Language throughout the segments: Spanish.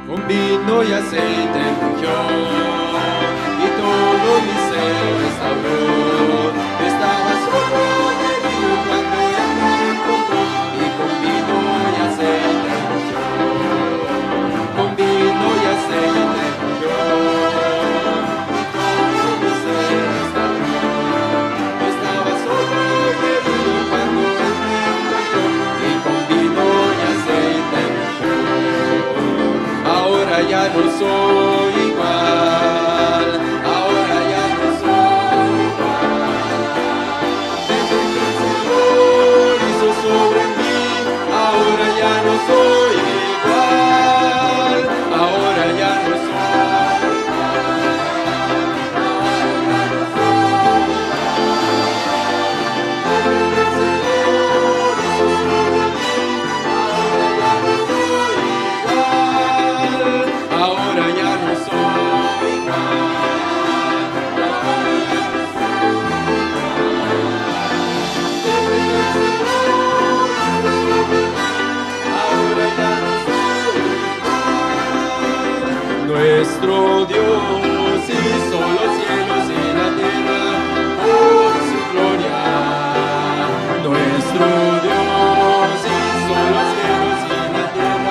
Con vino y aceite ungió, y todo mi ser restauró. Estaba solo de mí cuando Él me encontró, y con vino y aceite ungió. Con vino y aceite ungió, y todo mi ser restauró. Estaba solo de mí cuando Él me encontró, y con vino y aceite ungió. Ahora ya no soy igual, ahora ya no soy igual. Desde que el Señor hizo sobre mí, ahora ya no soy igual, ahora ya no soy igual, ahora ya no soy igual. Desde que el Señor hizo sobre mí, ahora ya no soy igual. Ahora ya no soy igual. Ahora ya no soy igual. Nuestro Dios hizo los cielos y la tierra por su gloria. Nuestro Dios hizo los cielos y la tierra.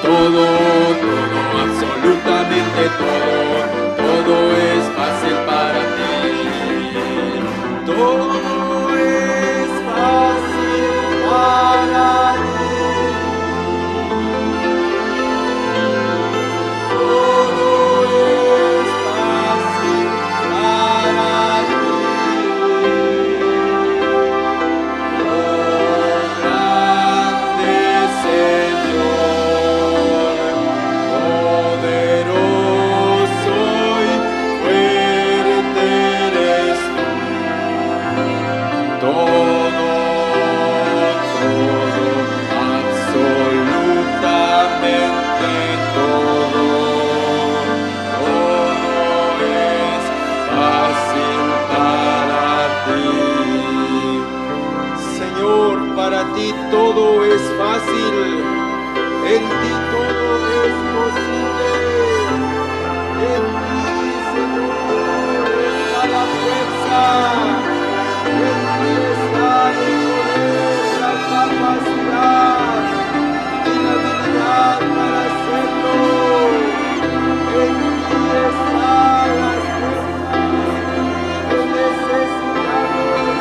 Todo es fácil para ti. Todo es fácil para ti. Todo es fácil para ti. Oh, grande Señor, poderoso y fuerte eres tú. Todo, absolutamente todo es fácil para ti. Señor, para ti todo es fácil, en ti todo es posible. En ti, Señor, está la fuerza, en ti está el poder, la capacidad y la habilidad para hacerlo. En ti está la fuerza que necesitamos.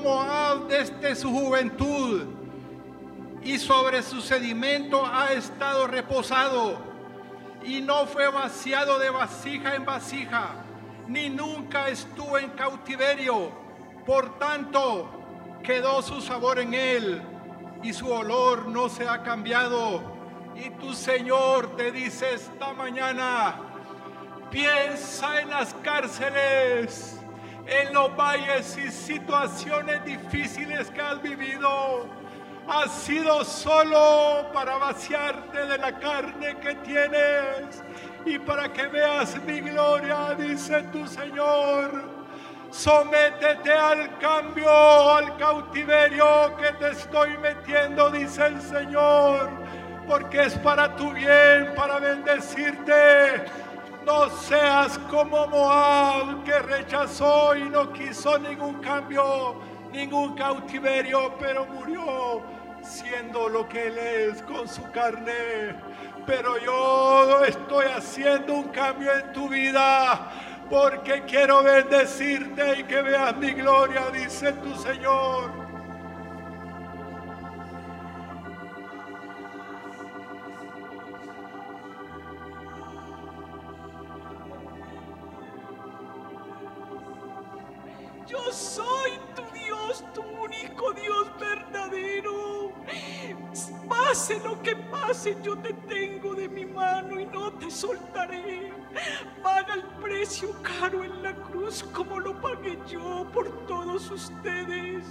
Moab desde su juventud, y sobre su sedimento ha estado reposado, y no fue vaciado de vasija en vasija, ni nunca estuvo en cautiverio. Por tanto, quedó su sabor en él, y su olor no se ha cambiado. Y tu Señor te dice esta mañana: piensa en las cárceles, en los valles y situaciones difíciles que has vivido. Has sido solo para vaciarte de la carne que tienes y para que veas mi gloria, dice tu Señor. Sométete al cambio, al cautiverio que te estoy metiendo, dice el Señor, porque es para tu bien, para bendecirte. No seas como Moab, que rechazó y no quiso ningún cambio, ningún cautiverio, pero murió siendo lo que él es con su carne. Pero yo estoy haciendo un cambio en tu vida, porque quiero bendecirte y que veas mi gloria, dice tu Señor. Yo soy tu Dios, tu único Dios verdadero. Pase lo que pase, yo te tengo de mi mano y no te soltaré. Paga el precio caro en la cruz como lo pagué yo por todos ustedes.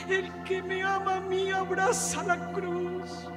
El que me ama a mí abraza la cruz.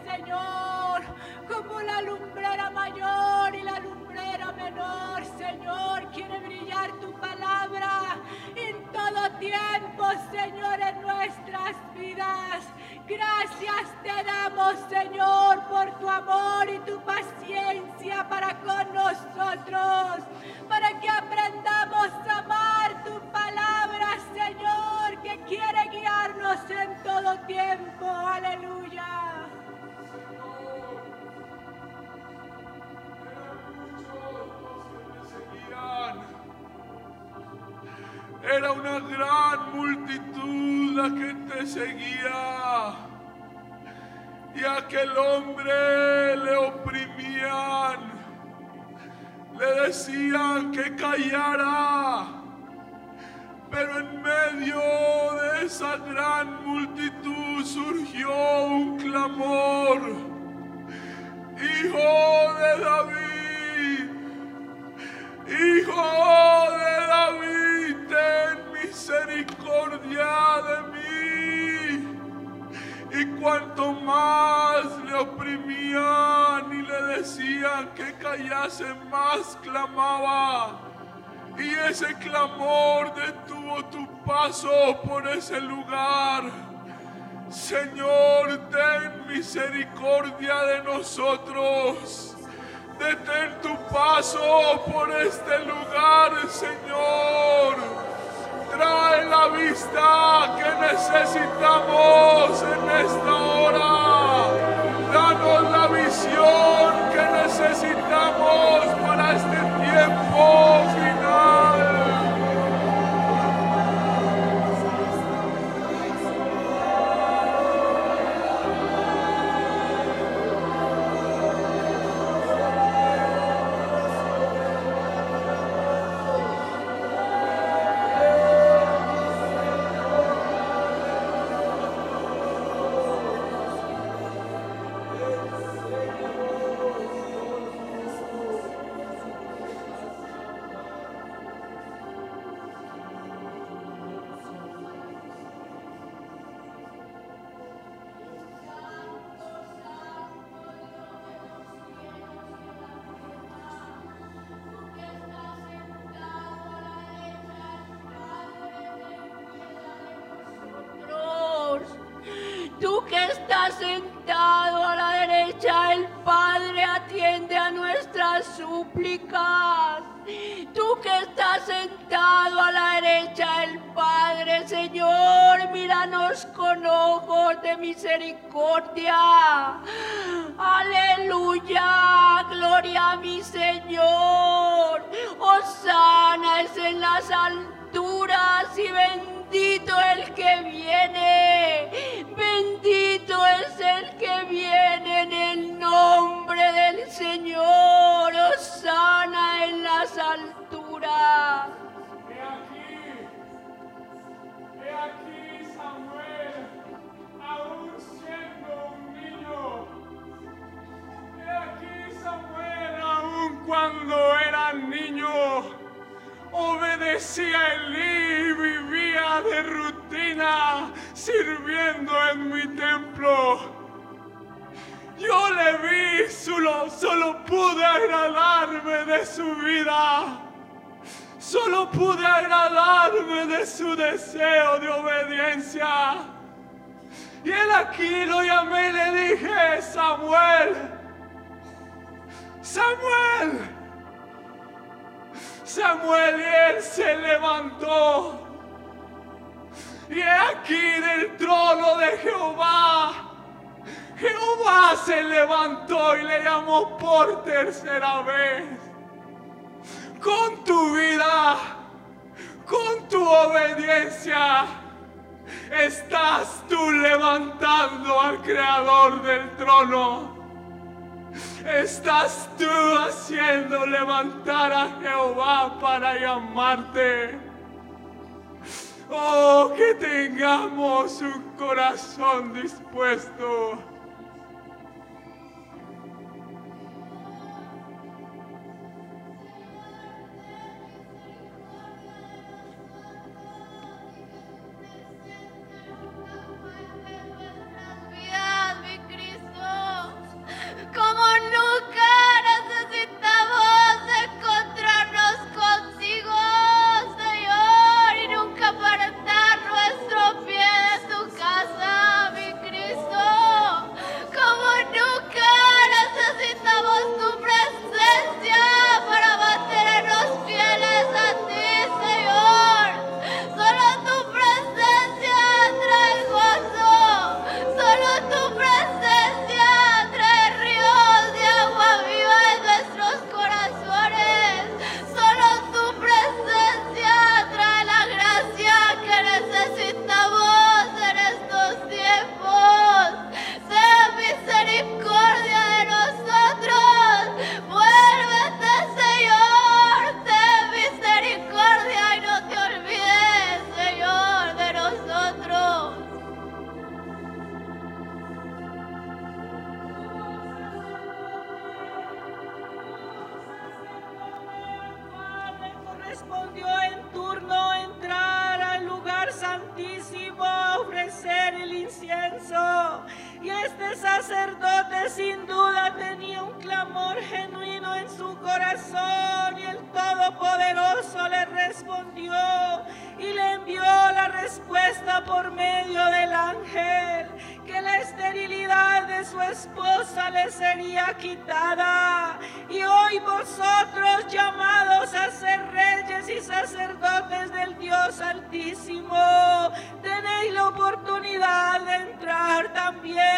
Señor, como la lumbrera mayor y la lumbrera menor, Señor, quiere brillar tu palabra en todo tiempo, Señor, en nuestras vidas. Gracias te damos, Señor, por tu amor y tu paciencia para con nosotros, para que aprendamos a amar tu palabra, Señor, que quiere guiarnos en todo tiempo. Aleluya. Era una gran multitud la que te seguía, y a aquel hombre le oprimían, le decían que callara, pero en medio de esa gran multitud surgió un clamor: Hijo de David, Hijo de David, ten misericordia de mí. Y cuanto más le oprimían y le decían que callase, más clamaba. Y ese clamor detuvo tu paso por ese lugar. Señor, ten misericordia de nosotros. Detén tu paso por este lugar, Señor. Trae la vista que necesitamos en esta hora. Danos la visión que necesitamos para este tiempo final. Tú que estás sentado a la derecha del Padre, atiende a nuestras súplicas. Tú que estás sentado a la derecha del Padre, Señor, míranos con ojos de misericordia. Aleluya, gloria a mi Señor. Hosana es en las alturas y bendito el que viene. Bendito es el que viene en el nombre del Señor. Hosana en las alturas. He aquí Samuel, aún siendo un niño. He aquí Samuel, aún cuando era niño, obedecía a Elí y vivía de rutina sirviendo en mi templo. Yo le vi, solo pude agradarme de su vida. Solo pude agradarme de su deseo de obediencia. Y él aquí lo llamé y le dije: Samuel, Samuel. Samuel, y él se levantó. Y he aquí del trono de Jehová se levantó y le llamó por tercera vez. Con tu vida, con tu obediencia, estás tú levantando al Creador del trono. Estás tú haciendo levantar a Jehová para llamarte. Oh, que tengamos un corazón dispuesto. Como nunca necesitamos encontrarnos contigo, Señor, y nunca apartar nuestro pie de tu casa, mi Cristo. Como nunca necesitamos tu presencia para mantenernos fieles a ti, Señor. Solo tu presencia trae gozo, solo tu presencia trae ríos de agua viva en nuestros corazones. Solo tu presencia trae la gracia que necesitamos en estos tiempos. Ten misericordia de nosotros. Vuélvete, Señor. Ten misericordia y no te olvides, Señor, de nosotros. Le correspondió en turno entrar al lugar santísimo a ofrecer el incienso. Y este sacerdote sin duda tenía un clamor genuino en su corazón, y el Todopoderoso le respondió y le envió la respuesta por medio del ángel, que la esterilidad de su esposa le sería quitada. Y hoy vosotros, llamados a ser reyes y sacerdotes del Dios Altísimo, tenéis la oportunidad de entrar también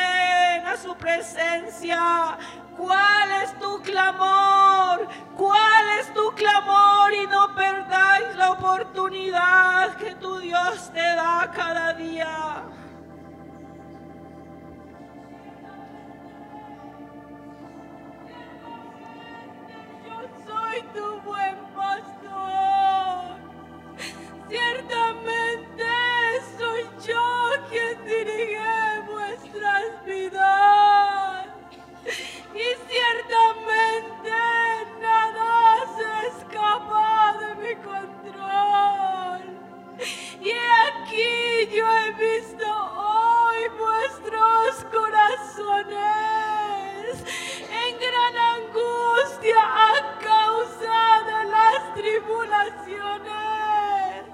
a su presencia. ¿Cuál es tu clamor? ¿Cuál es tu clamor? Y no perdáis la oportunidad que tu Dios te da cada día. Yo soy tu buen pastor. Ciertamente soy yo quien dirige vuestras vidas. Y ciertamente nada se escapa de mi control. Y aquí yo he visto hoy vuestros corazones en gran angustia a causa de las tribulaciones.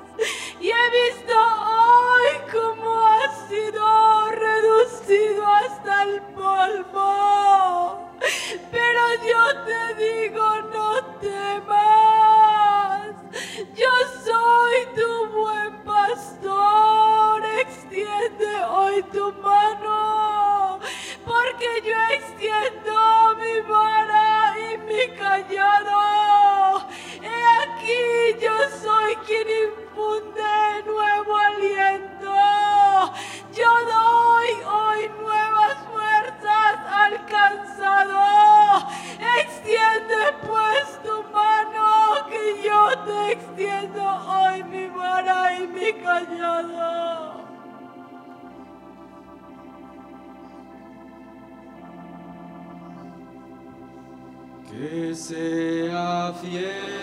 Y he visto hoy cómo ha sido reducido extiendo hoy mi vara y mi callado. Que sea fiel,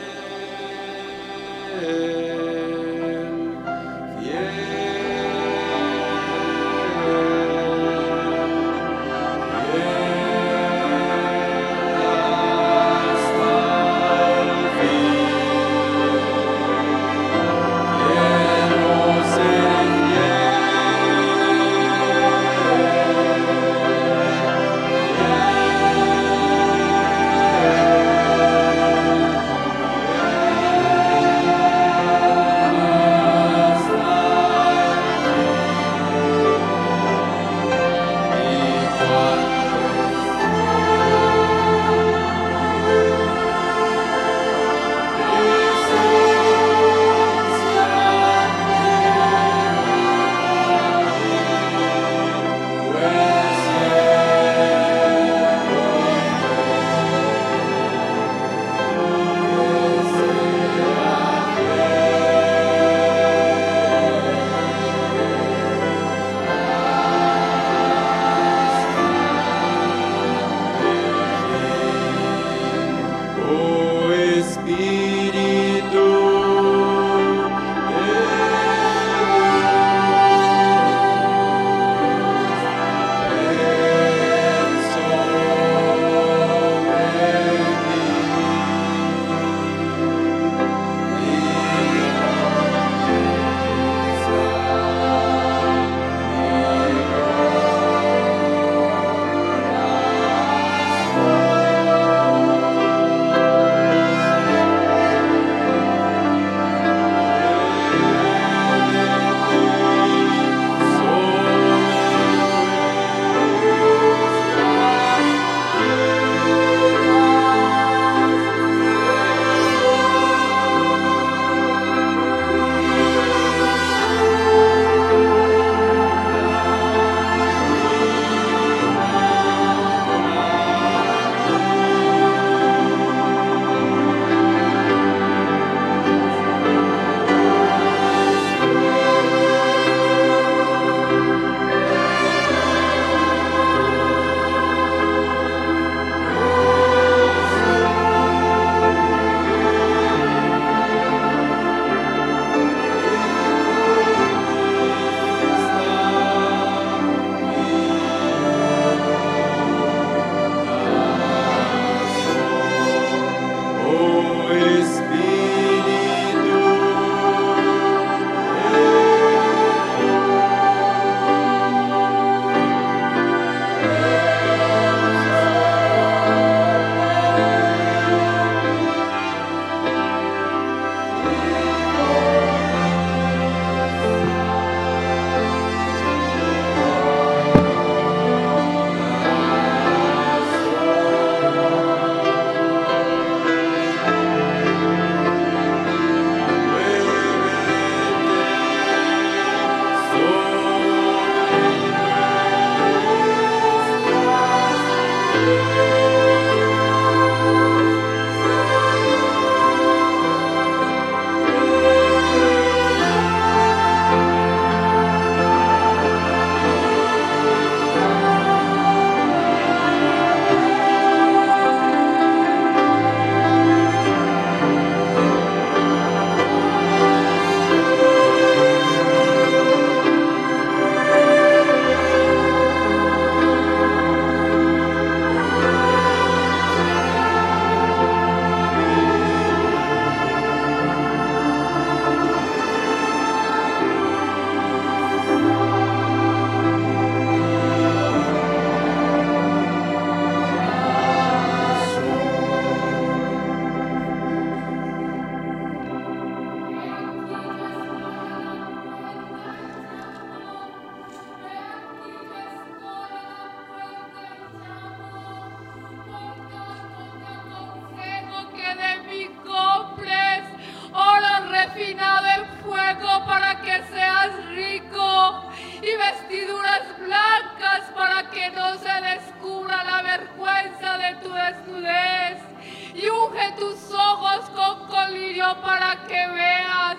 y unge tus ojos con colirio para que veas,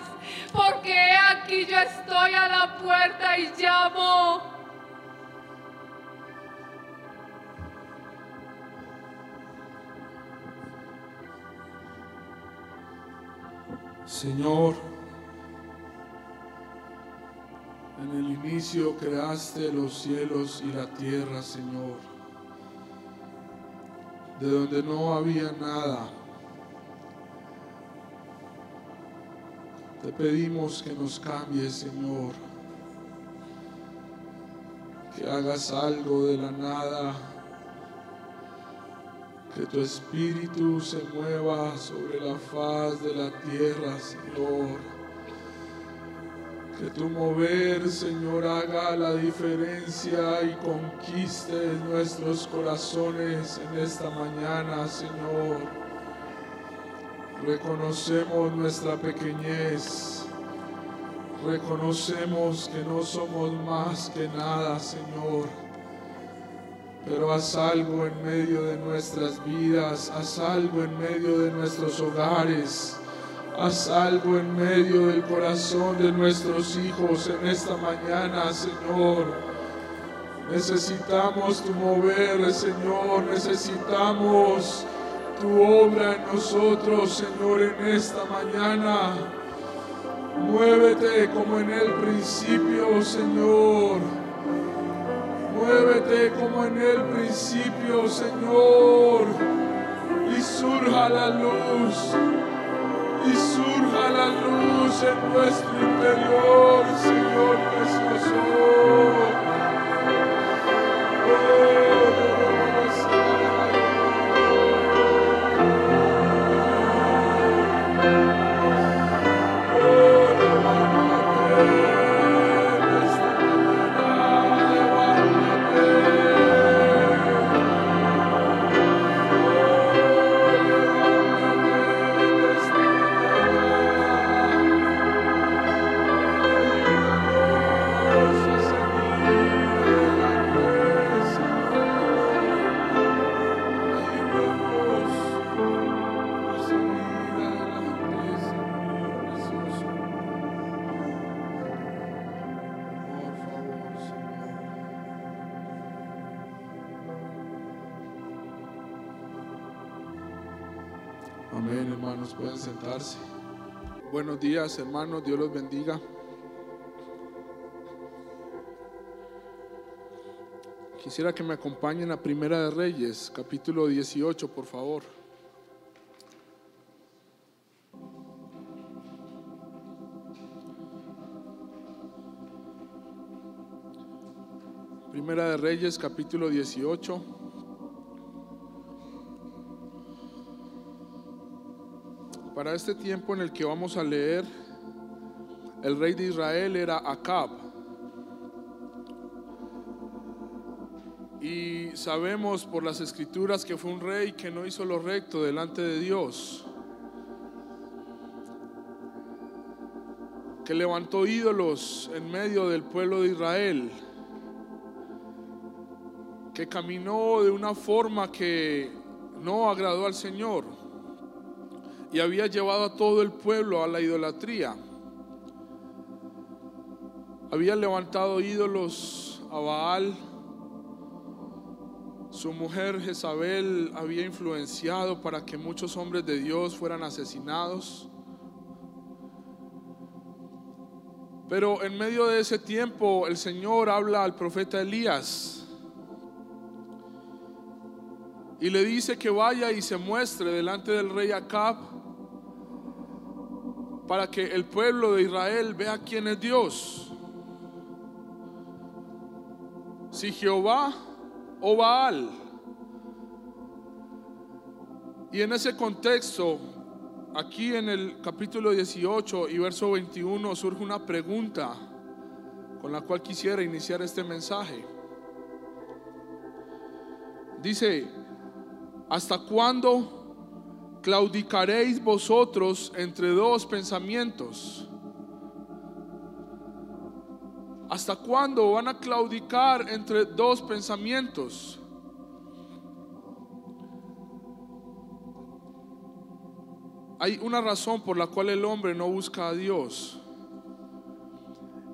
porque he aquí yo estoy a la puerta y llamo. Señor, en el inicio creaste los cielos y la tierra, Señor, de donde no había nada. Te pedimos que nos cambies, Señor, que hagas algo de la nada, que tu espíritu se mueva sobre la faz de la tierra, Señor. Que tu mover, Señor, haga la diferencia y conquiste nuestros corazones en esta mañana, Señor. Reconocemos nuestra pequeñez. Reconocemos que no somos más que nada, Señor. Pero haz algo en medio de nuestras vidas, haz algo en medio de nuestros hogares, haz algo en medio del corazón de nuestros hijos en esta mañana, Señor. Necesitamos tu mover, Señor, necesitamos tu obra en nosotros, Señor, en esta mañana. Muévete como en el principio, Señor. Muévete como en el principio, Señor, y surja la luz, en nuestro interior, Señor precioso. Amén, hermanos, pueden sentarse. Buenos días, hermanos, Dios los bendiga. Quisiera que me acompañen a Primera de Reyes, capítulo 18, por favor. Primera de Reyes, capítulo 18. Para este tiempo en el que vamos a leer, el rey de Israel era Acab. Y sabemos por las escrituras que fue un rey que no hizo lo recto delante de Dios, que levantó ídolos en medio del pueblo de Israel, que caminó de una forma que no agradó al Señor y había llevado a todo el pueblo a la idolatría. Había levantado ídolos a Baal. Su mujer Jezabel había influenciado para que muchos hombres de Dios fueran asesinados. Pero en medio de ese tiempo el Señor habla al profeta Elías y le dice que vaya y se muestre delante del rey Acab para que el pueblo de Israel vea quién es Dios, si Jehová o Baal. Y en ese contexto, aquí en el capítulo 18 y verso 21 surge una pregunta con la cual quisiera iniciar este mensaje. Dice: ¿hasta cuándo claudicaréis vosotros entre dos pensamientos? ¿Hasta cuándo van a claudicar entre dos pensamientos? Hay una razón por la cual el hombre no busca a Dios,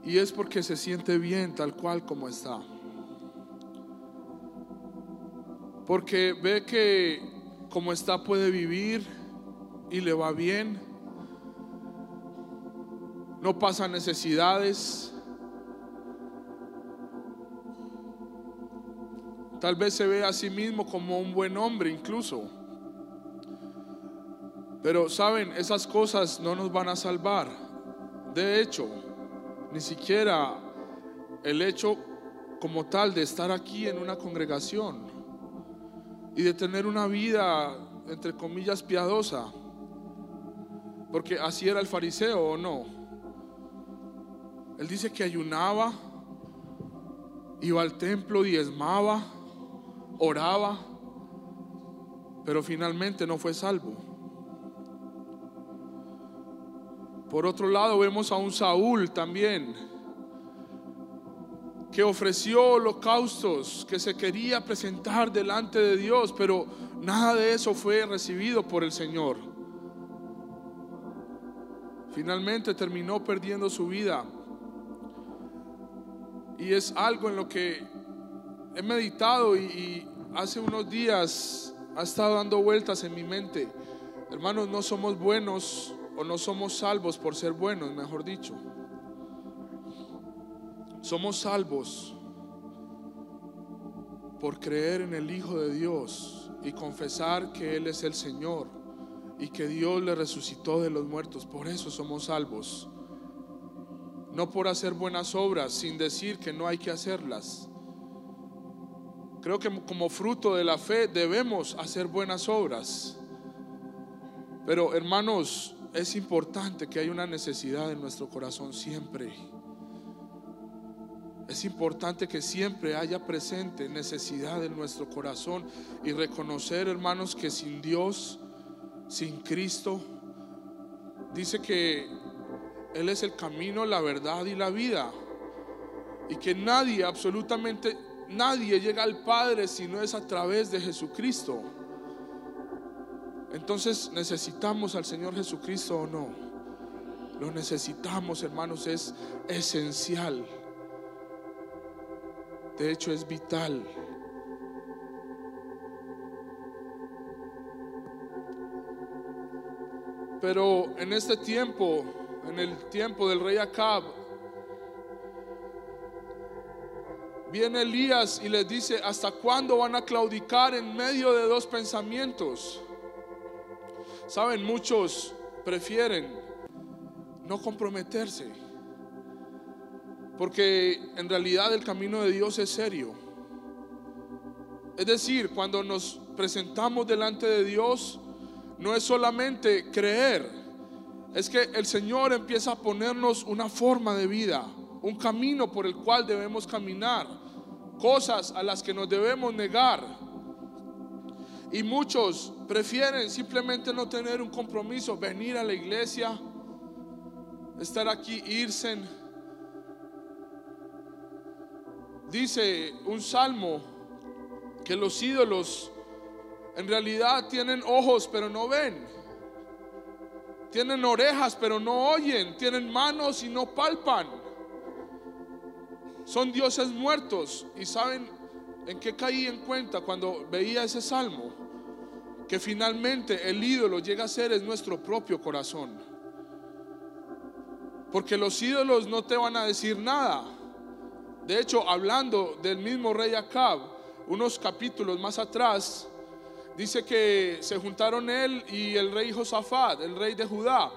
y es porque se siente bien tal cual como está. Porque ve que como está puede vivir y le va bien, no pasa necesidades. Tal vez se ve a sí mismo como un buen hombre incluso. Pero saben, esas cosas no nos van a salvar. De hecho, ni siquiera el hecho como tal de estar aquí en una congregación y de tener una vida entre comillas piadosa, porque así era el fariseo, ¿o no? Él dice que ayunaba, iba al templo, diezmaba, oraba, pero finalmente no fue salvo. Por otro lado vemos a un Saúl también, que ofreció holocaustos, que se quería presentar delante de Dios, pero nada de eso fue recibido por el Señor. Finalmente terminó perdiendo su vida. Y es algo en lo que he meditado y hace unos días ha estado dando vueltas en mi mente. Hermanos, no somos buenos o no somos salvos por ser buenos, mejor dicho. Somos salvos por creer en el Hijo de Dios y confesar que Él es el Señor y que Dios le resucitó de los muertos. Por eso somos salvos. No por hacer buenas obras, sin decir que no hay que hacerlas. Creo que como fruto de la fe debemos hacer buenas obras. Pero hermanos, es importante que haya una necesidad en nuestro corazón siempre. Es importante que siempre haya presente necesidad en nuestro corazón y reconocer, hermanos, que sin Dios, sin Cristo, dice que Él es el camino, la verdad y la vida, y que nadie, absolutamente nadie llega al Padre si no es a través de Jesucristo. Entonces, ¿necesitamos al Señor Jesucristo o no? Lo necesitamos, hermanos, es esencial. De hecho, es vital. Pero en este tiempo, en el tiempo del rey Acab, viene Elías y les dice: ¿hasta cuándo van a claudicar en medio de dos pensamientos? Saben, muchos prefieren no comprometerse, porque en realidad el camino de Dios es serio. Es decir, cuando nos presentamos delante de Dios, no es solamente creer, es que el Señor empieza a ponernos una forma de vida, un camino por el cual debemos caminar, cosas a las que nos debemos negar. Y muchos prefieren simplemente no tener un compromiso, venir a la iglesia, estar aquí, irse. Dice un salmo que los ídolos en realidad tienen ojos pero no ven, tienen orejas pero no oyen, tienen manos y no palpan. Son dioses muertos. ¿Y saben en qué caí en cuenta cuando veía ese salmo? Que finalmente el ídolo llega a ser es nuestro propio corazón. Porque los ídolos no te van a decir nada. De hecho, hablando del mismo rey Acab, unos capítulos más atrás, dice que se juntaron él y el rey Josafat, el rey de Judá,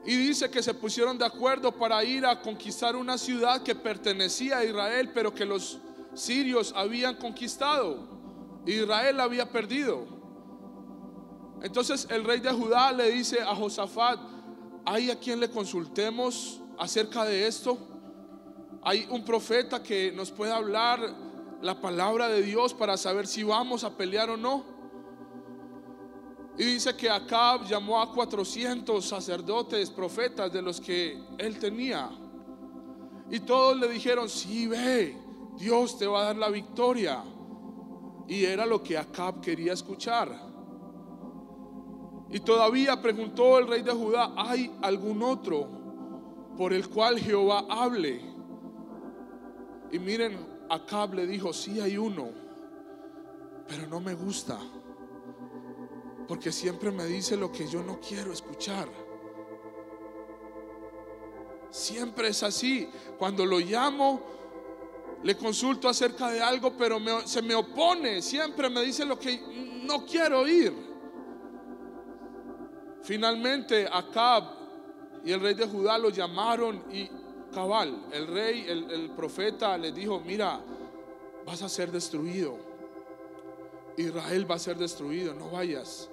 y dice que se pusieron de acuerdo para ir a conquistar una ciudad que pertenecía a Israel, pero que los sirios habían conquistado. Israel la había perdido. Entonces el rey de Judá le dice a Josafat: ¿hay a quien le consultemos acerca de esto? ¿Hay un profeta que nos pueda hablar la palabra de Dios para saber si vamos a pelear o no? Y dice que Acab llamó a 400 sacerdotes, profetas de los que él tenía, y todos le dijeron: sí, ve, Dios te va a dar la victoria. Y era lo que Acab quería escuchar. Y todavía preguntó el rey de Judá: ¿hay algún otro por el cual Jehová hable? Y miren, Acab le dijo: sí hay uno, pero no me gusta, porque siempre me dice lo que yo no quiero escuchar. Siempre es así. Cuando lo llamo, le consulto acerca de algo, pero se me opone. Siempre me dice lo que no quiero oír. Finalmente Acab y el rey de Judá lo llamaron y cabal, el rey, el profeta le dijo: mira, vas a ser destruido. Israel va a ser destruido, no vayas.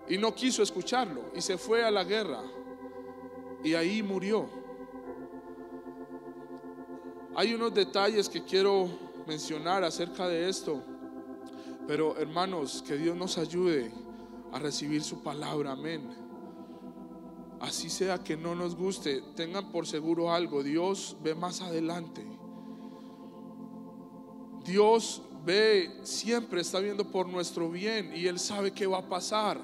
Y no quiso escucharlo y se fue a la guerra. Y ahí murió. Hay unos detalles que quiero mencionar acerca de esto, pero hermanos, que Dios nos ayude a recibir su palabra, amén. Así sea que no nos guste, tengan por seguro algo: Dios ve más adelante. Dios ve, siempre está viendo por nuestro bien, y Él sabe qué va a pasar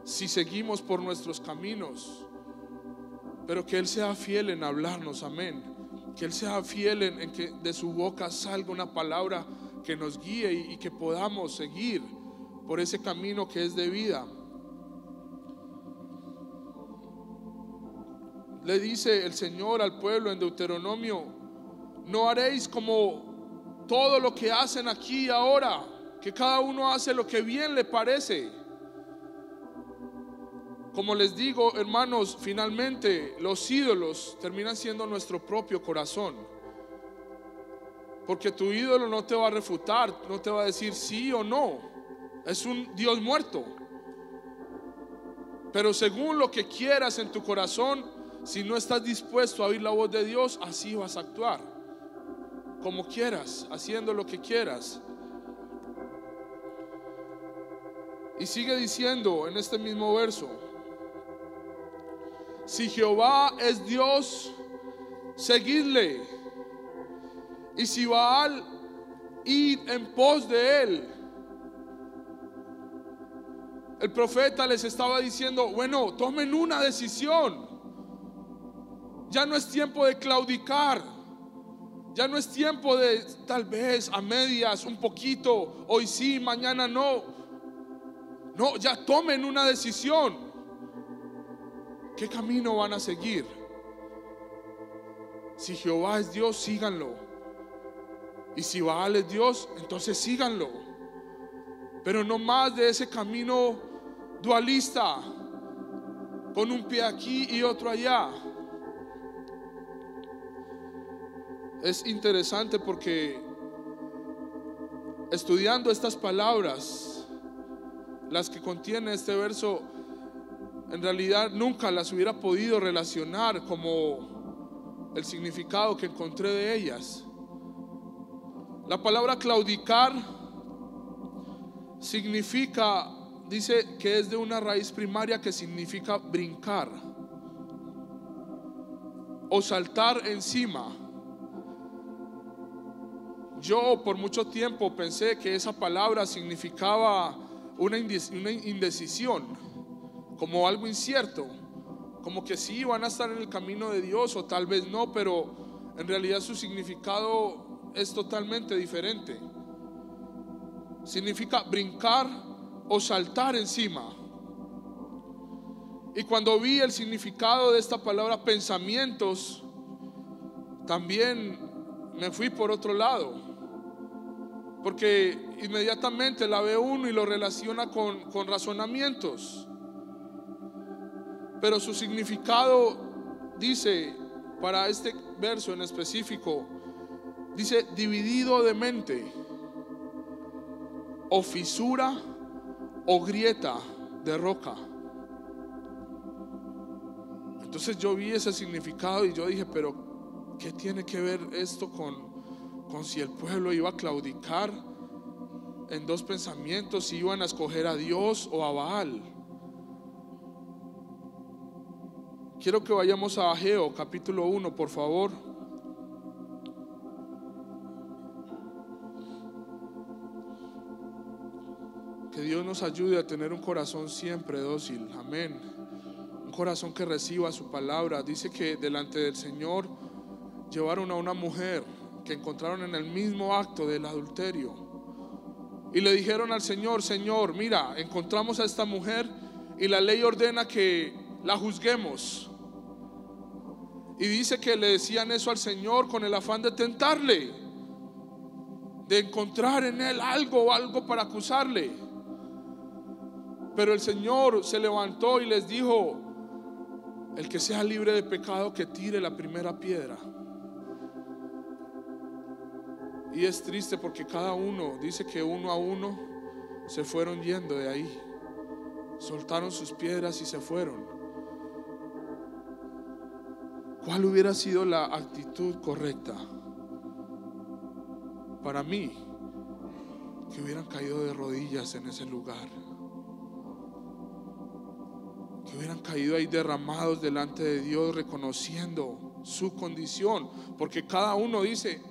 si seguimos por nuestros caminos. Pero que Él sea fiel en hablarnos, amén. Que Él sea fiel en que de su boca salga una palabra que nos guíe y que podamos seguir por ese camino que es de vida. Le dice el Señor al pueblo en Deuteronomio: no haréis como todo lo que hacen aquí y ahora, que cada uno hace lo que bien le parece. Como les digo, hermanos, finalmente los ídolos terminan siendo nuestro propio corazón. Porque tu ídolo no te va a refutar, no te va a decir sí o no. Es un Dios muerto. Pero según lo que quieras en tu corazón, si no estás dispuesto a oír la voz de Dios, así vas a actuar. Como quieras, haciendo lo que quieras. Y sigue diciendo en este mismo verso: si Jehová es Dios, seguidle. Y si Baal, id en pos de él. El profeta les estaba diciendo: bueno, tomen una decisión. Ya no es tiempo de claudicar. Ya no es tiempo de tal vez a medias, un poquito, hoy sí, mañana no. No, ya tomen una decisión. ¿Qué camino van a seguir? Si Jehová es Dios, síganlo. Y si Baal es Dios, entonces síganlo. Pero no más de ese camino dualista, con un pie aquí y otro allá. Es interesante porque estudiando estas palabras, las que contiene este verso, en realidad nunca las hubiera podido relacionar como el significado que encontré de ellas. La palabra claudicar significa, dice que es de una raíz primaria que significa brincar o saltar encima. Yo por mucho tiempo pensé que esa palabra significaba una indecisión, como algo incierto, como que sí van a estar en el camino de Dios o tal vez no, pero en realidad su significado es totalmente diferente. Significa brincar o saltar encima. Y cuando vi el significado de esta palabra pensamientos, también me fui por otro lado, porque inmediatamente la ve uno y lo relaciona con razonamientos. Pero su significado dice, para este verso en específico, dice dividido de mente, o fisura o grieta de roca. Entonces yo vi ese significado y yo dije, pero ¿qué tiene que ver esto con si el pueblo iba a claudicar en dos pensamientos, si iban a escoger a Dios o a Baal? Quiero que vayamos a Ageo capítulo 1, por favor. Que Dios nos ayude a tener un corazón siempre dócil, amén. Un corazón que reciba su palabra. Dice que delante del Señor llevaron a una mujer que encontraron en el mismo acto del adulterio y le dijeron al Señor: Señor, mira, encontramos a esta mujer y la ley ordena que la juzguemos. Y dice que le decían eso al Señor con el afán de tentarle, de encontrar en él algo para acusarle. Pero el Señor se levantó y les dijo: el que sea libre de pecado, que tire la primera piedra. Y es triste porque cada uno, dice que uno a uno se fueron yendo de ahí, soltaron sus piedras y se fueron. ¿Cuál hubiera sido la actitud correcta? Para mí, que hubieran caído de rodillas en ese lugar, que hubieran caído ahí derramados delante de Dios, reconociendo su condición, porque cada uno, dice,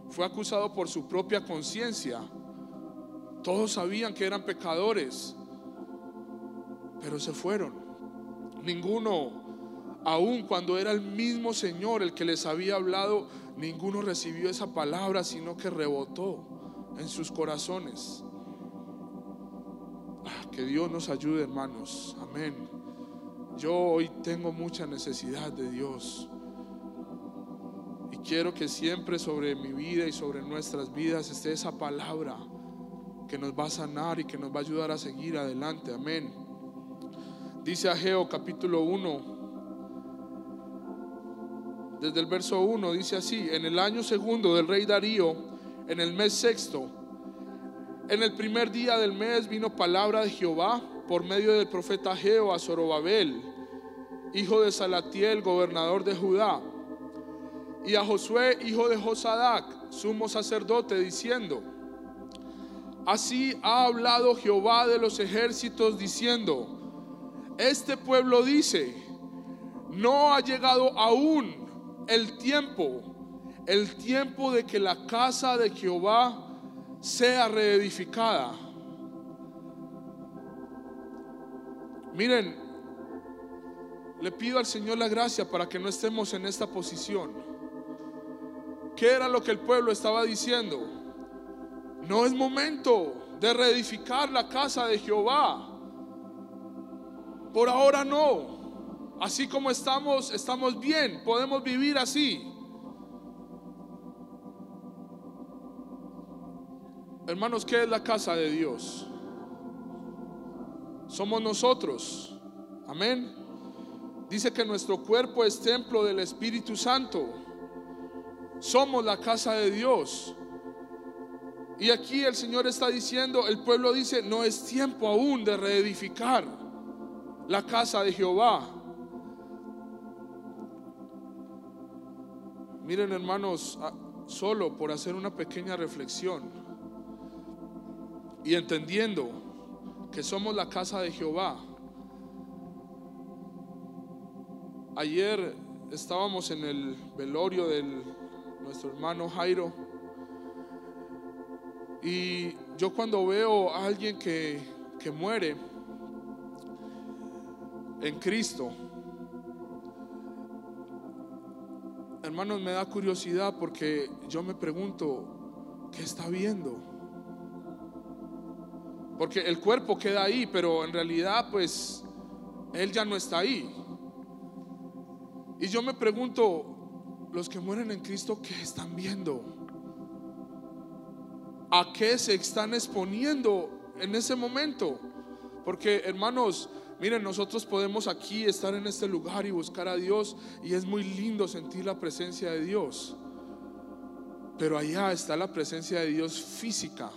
fue acusado por su propia conciencia. Todos sabían que eran pecadores, pero se fueron. Ninguno, aun cuando era el mismo Señor el que les había hablado, ninguno recibió esa palabra, sino que rebotó en sus corazones. Que Dios nos ayude, hermanos, amén. Yo hoy tengo mucha necesidad de Dios y quiero que siempre sobre mi vida y sobre nuestras vidas esté esa palabra que nos va a sanar y que nos va a ayudar a seguir adelante, amén. Dice Ageo capítulo 1, desde el verso 1, dice así: en el año segundo del rey Darío, en el mes sexto, en el primer día del mes, vino palabra de Jehová por medio del profeta Ageo a Zorobabel, hijo de Salatiel, gobernador de Judá, y a Josué, hijo de Josadac, sumo sacerdote, diciendo: así ha hablado Jehová de los ejércitos, diciendo: este pueblo dice, no ha llegado aún el tiempo de que la casa de Jehová sea reedificada. Miren, le pido al Señor la gracia para que no estemos en esta posición. ¿Qué era lo que el pueblo estaba diciendo? No es momento de reedificar la casa de Jehová. Por ahora no. Así como estamos bien, podemos vivir así. Hermanos, ¿qué es la casa de Dios? Somos nosotros, amén. Dice que nuestro cuerpo es templo del Espíritu Santo. Somos la casa de Dios. Y aquí el Señor está diciendo, el pueblo dice, no es tiempo aún de reedificar la casa de Jehová. Miren, hermanos, solo por hacer una pequeña reflexión y entendiendo que somos la casa de Jehová. Ayer estábamos en el velorio de nuestro hermano Jairo, y yo cuando veo a alguien que muere en Cristo, hermanos, me da curiosidad porque yo me pregunto, ¿qué está viendo? Porque el cuerpo queda ahí, pero en realidad pues él ya no está ahí. Y yo me pregunto, los que mueren en Cristo, ¿qué están viendo? ¿A qué se están exponiendo en ese momento? Porque, hermanos, miren, nosotros podemos aquí estar en este lugar y buscar a Dios, y es muy lindo sentir la presencia de Dios, pero allá está la presencia de Dios física.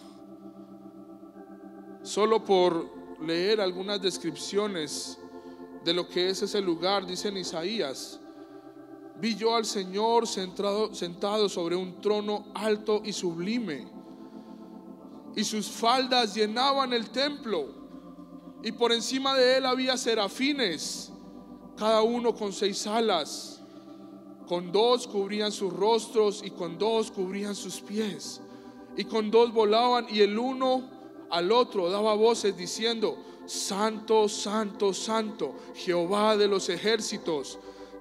Solo por leer algunas descripciones de lo que es ese lugar, dice en Isaías: vi yo al Señor sentado sobre un trono alto y sublime, y sus faldas llenaban el templo, y por encima de él había serafines, cada uno con 6 alas, con 2 cubrían sus rostros y con 2 cubrían sus pies, y con 2 volaban, y el uno al otro daba voces diciendo: Santo, santo, santo, Jehová de los ejércitos,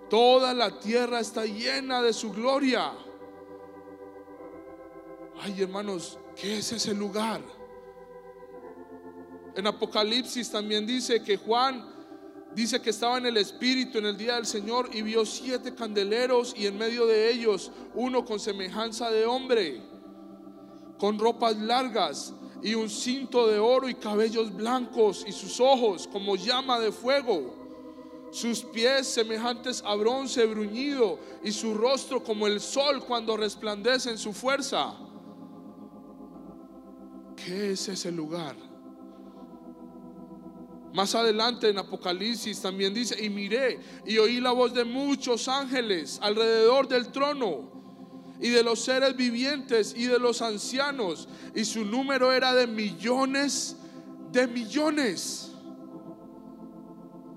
toda la tierra está llena de su gloria. Ay, hermanos, ¿qué es ese lugar? En Apocalipsis también dice que Juan dice que estaba en el Espíritu en el día del Señor y vio 7 candeleros, y en medio de ellos uno con semejanza de hombre, con ropas largas y un cinto de oro y cabellos blancos, y sus ojos como llama de fuego, sus pies semejantes a bronce bruñido, y su rostro como el sol cuando resplandece en su fuerza. ¿Qué es ese lugar? Más adelante en Apocalipsis también dice: y miré y oí la voz de muchos ángeles alrededor del trono, y de los seres vivientes y de los ancianos, y su número era de millones de millones.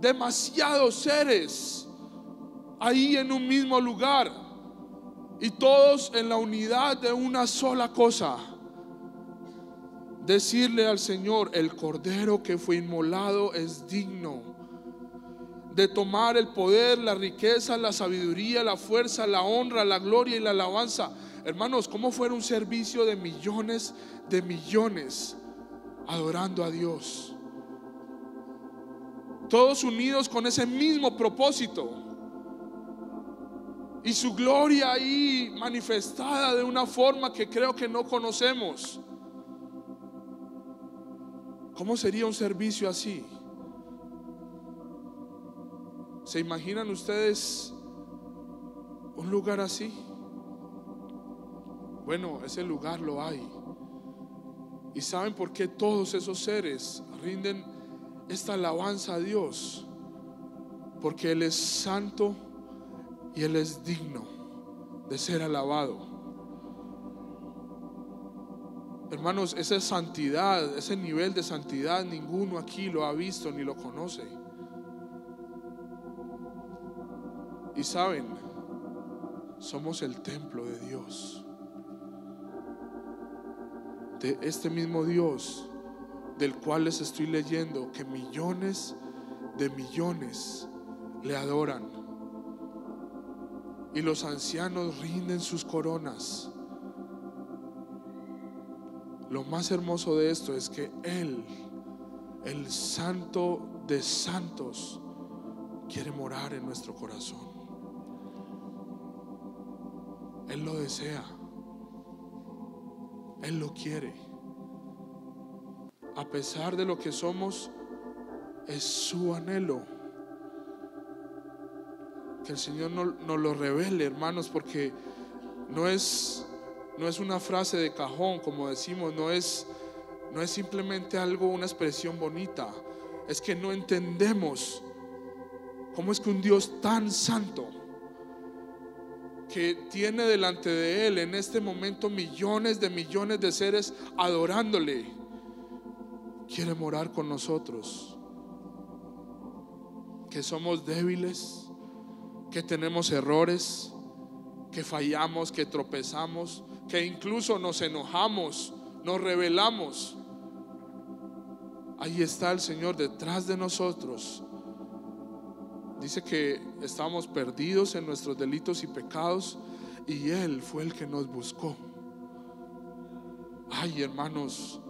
Demasiados seres ahí en un mismo lugar, y todos en la unidad de una sola cosa: decirle al Señor: el cordero que fue inmolado es digno de tomar el poder, la riqueza, la sabiduría, la fuerza, la honra, la gloria y la alabanza. Hermanos, ¿cómo fuera un servicio de millones adorando a Dios? Todos unidos con ese mismo propósito, y su gloria ahí manifestada de una forma que creo que no conocemos. ¿Cómo sería un servicio así? ¿Se imaginan ustedes un lugar así? Bueno, ese lugar lo hay. ¿Y saben por qué todos esos seres rinden esta alabanza a Dios? Porque Él es santo y Él es digno de ser alabado. Hermanos, esa santidad, ese nivel de santidad, ninguno aquí lo ha visto ni lo conoce. Y saben, somos el templo de Dios, de este mismo Dios del cual les estoy leyendo que millones de millones le adoran, y los ancianos rinden sus coronas. Lo más hermoso de esto es que Él, el Santo de Santos, quiere morar en nuestro corazón. Él lo desea, Él lo quiere. A pesar de lo que somos, es su anhelo que el Señor nos lo revele, hermanos, porque no es una frase de cajón, como decimos, no es simplemente algo, una expresión bonita. Es que no entendemos cómo es que un Dios tan santo, que tiene delante de Él en este momento millones de seres adorándole, quiere morar con nosotros, que somos débiles, que tenemos errores, que fallamos, que tropezamos, que incluso nos enojamos, nos rebelamos. Ahí está el Señor detrás de nosotros. Dice que estábamos perdidos en nuestros delitos y pecados, y Él fue el que nos buscó. Ay, hermanos,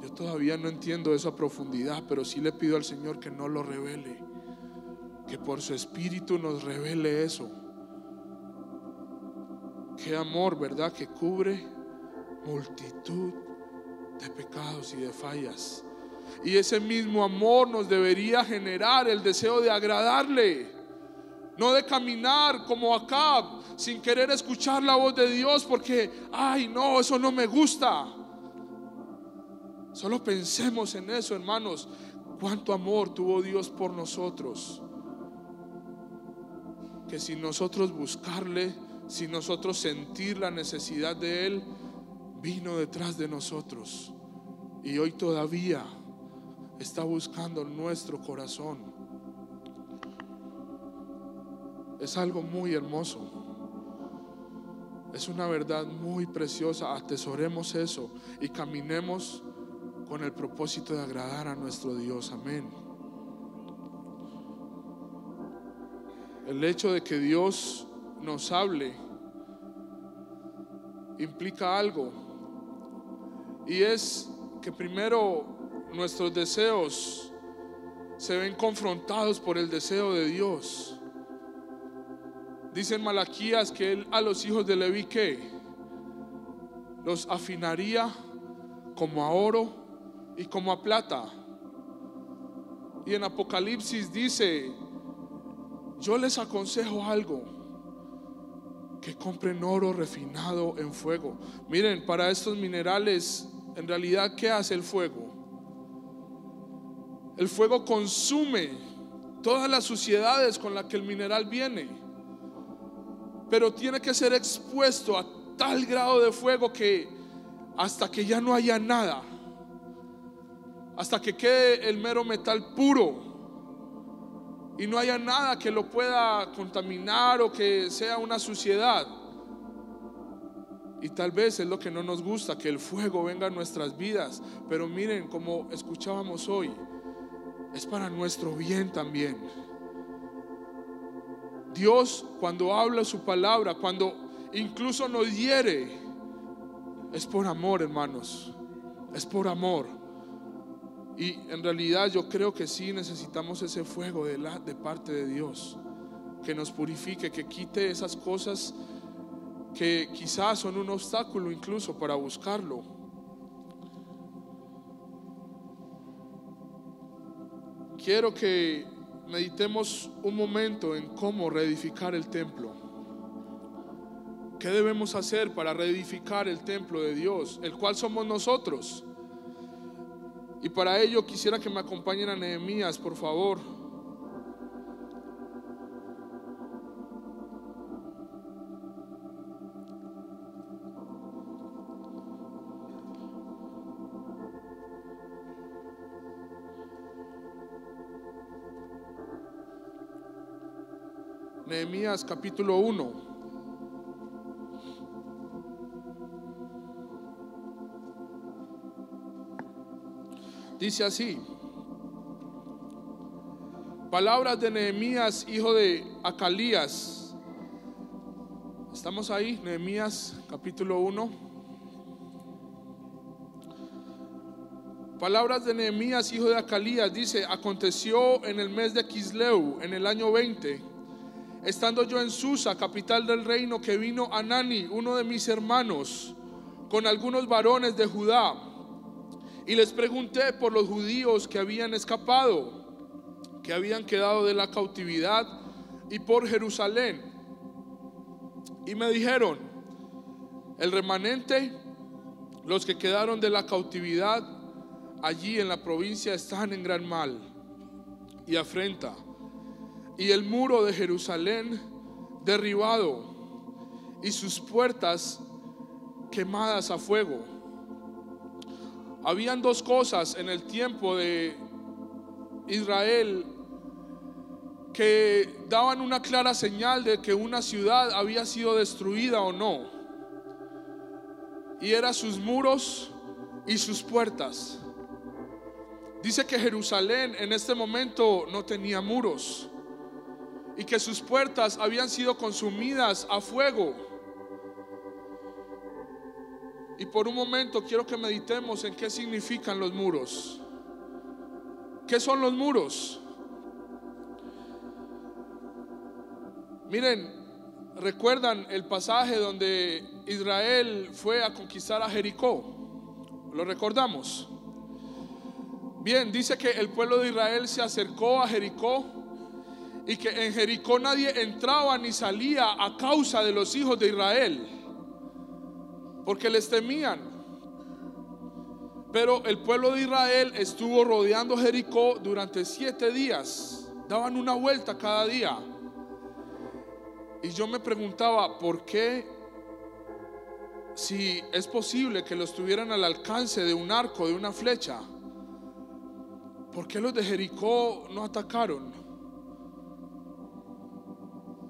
yo todavía no entiendo eso a profundidad, pero sí le pido al Señor que no lo revele, que por su Espíritu nos revele eso. Qué amor, ¿verdad? Que cubre multitud de pecados y de fallas. Y ese mismo amor nos debería generar el deseo de agradarle, no de caminar como Acab sin querer escuchar la voz de Dios porque, ay no, eso no me gusta. Solo pensemos en eso, hermanos. Cuánto amor tuvo Dios por nosotros, que sin nosotros buscarle, sin nosotros sentir la necesidad de Él, vino detrás de nosotros, y hoy todavía está buscando nuestro corazón. Es algo muy hermoso, es una verdad muy preciosa. Atesoremos eso y caminemos con el propósito de agradar a nuestro Dios. Amén. El hecho de que Dios nos hable implica algo, y es que primero nuestros deseos se ven confrontados por el deseo de Dios. Dice en Malaquías que Él a los hijos de Leví, ¿qué? Los afinaría como a oro y como a plata. Y en Apocalipsis dice: yo les aconsejo algo, que compren oro refinado en fuego. Miren, para estos minerales, en realidad, ¿qué hace el fuego? El fuego consume todas las suciedades con las que el mineral viene, pero tiene que ser expuesto a tal grado de fuego que hasta que ya no haya nada, hasta que quede el mero metal puro y no haya nada que lo pueda contaminar o que sea una suciedad. Y tal vez es lo que no nos gusta, que el fuego venga a nuestras vidas, pero miren, como escuchábamos hoy, es para nuestro bien también. Dios, cuando habla su palabra, cuando incluso nos hiere, es por amor, hermanos, es por amor. Y en realidad yo creo que sí necesitamos ese fuego de parte de Dios, que nos purifique, que quite esas cosas que quizás son un obstáculo incluso para buscarlo. Quiero que meditemos un momento en cómo reedificar el templo. ¿Qué debemos hacer para reedificar el templo de Dios, el cual somos nosotros? Y para ello quisiera que me acompañen a Nehemías, por favor. Nehemías capítulo 1. Dice así: palabras de Nehemías, hijo de Acalías. Estamos ahí, Nehemías capítulo 1. Palabras de Nehemías, hijo de Acalías. Dice: aconteció en el mes de Quisleu, en el año 20, estando yo en Susa, capital del reino, que vino Anani, uno de mis hermanos, con algunos varones de Judá. Y les pregunté por los judíos que habían escapado, que habían quedado de la cautividad, y por Jerusalén. Y me dijeron: el remanente, los que quedaron de la cautividad allí en la provincia, están en gran mal y afrenta, y el muro de Jerusalén derribado, y sus puertas quemadas a fuego. Habían dos cosas en el tiempo de Israel que daban una clara señal de que una ciudad había sido destruida o no, y eran sus muros y sus puertas. Dice que Jerusalén en este momento no tenía muros y que sus puertas habían sido consumidas a fuego. Y por un momento quiero que meditemos en qué significan los muros. ¿Qué son los muros? Miren, ¿recuerdan el pasaje donde Israel fue a conquistar a Jericó? ¿Lo recordamos? Bien, dice que el pueblo de Israel se acercó a Jericó y que en Jericó nadie entraba ni salía a causa de los hijos de Israel, porque les temían. Pero el pueblo de Israel estuvo rodeando Jericó durante 7 días. Daban una vuelta cada día. Y yo me preguntaba, ¿por qué, si es posible que los tuvieran al alcance de un arco, de una flecha, por qué los de Jericó no atacaron?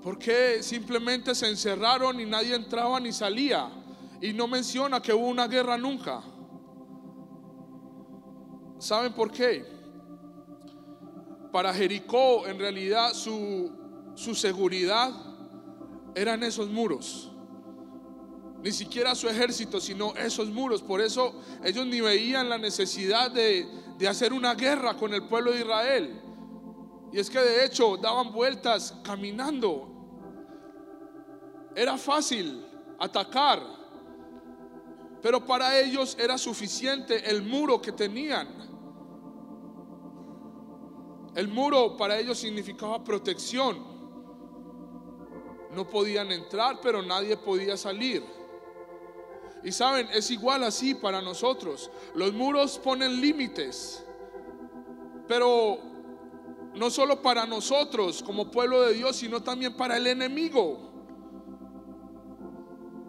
¿Por qué simplemente se encerraron y nadie entraba ni salía? Y no menciona que hubo una guerra nunca. ¿Saben por qué? Para Jericó, en realidad su seguridad eran esos muros. Ni siquiera su ejército, sino esos muros. Por eso ellos ni veían la necesidad de hacer una guerra con el pueblo de Israel. Y es que de hecho daban vueltas caminando. Era fácil atacar, pero para ellos era suficiente el muro que tenían. El muro para ellos significaba protección. No podían entrar, pero nadie podía salir. Y saben, es igual así para nosotros. Los muros ponen límites, pero no solo para nosotros como pueblo de Dios, sino también para el enemigo.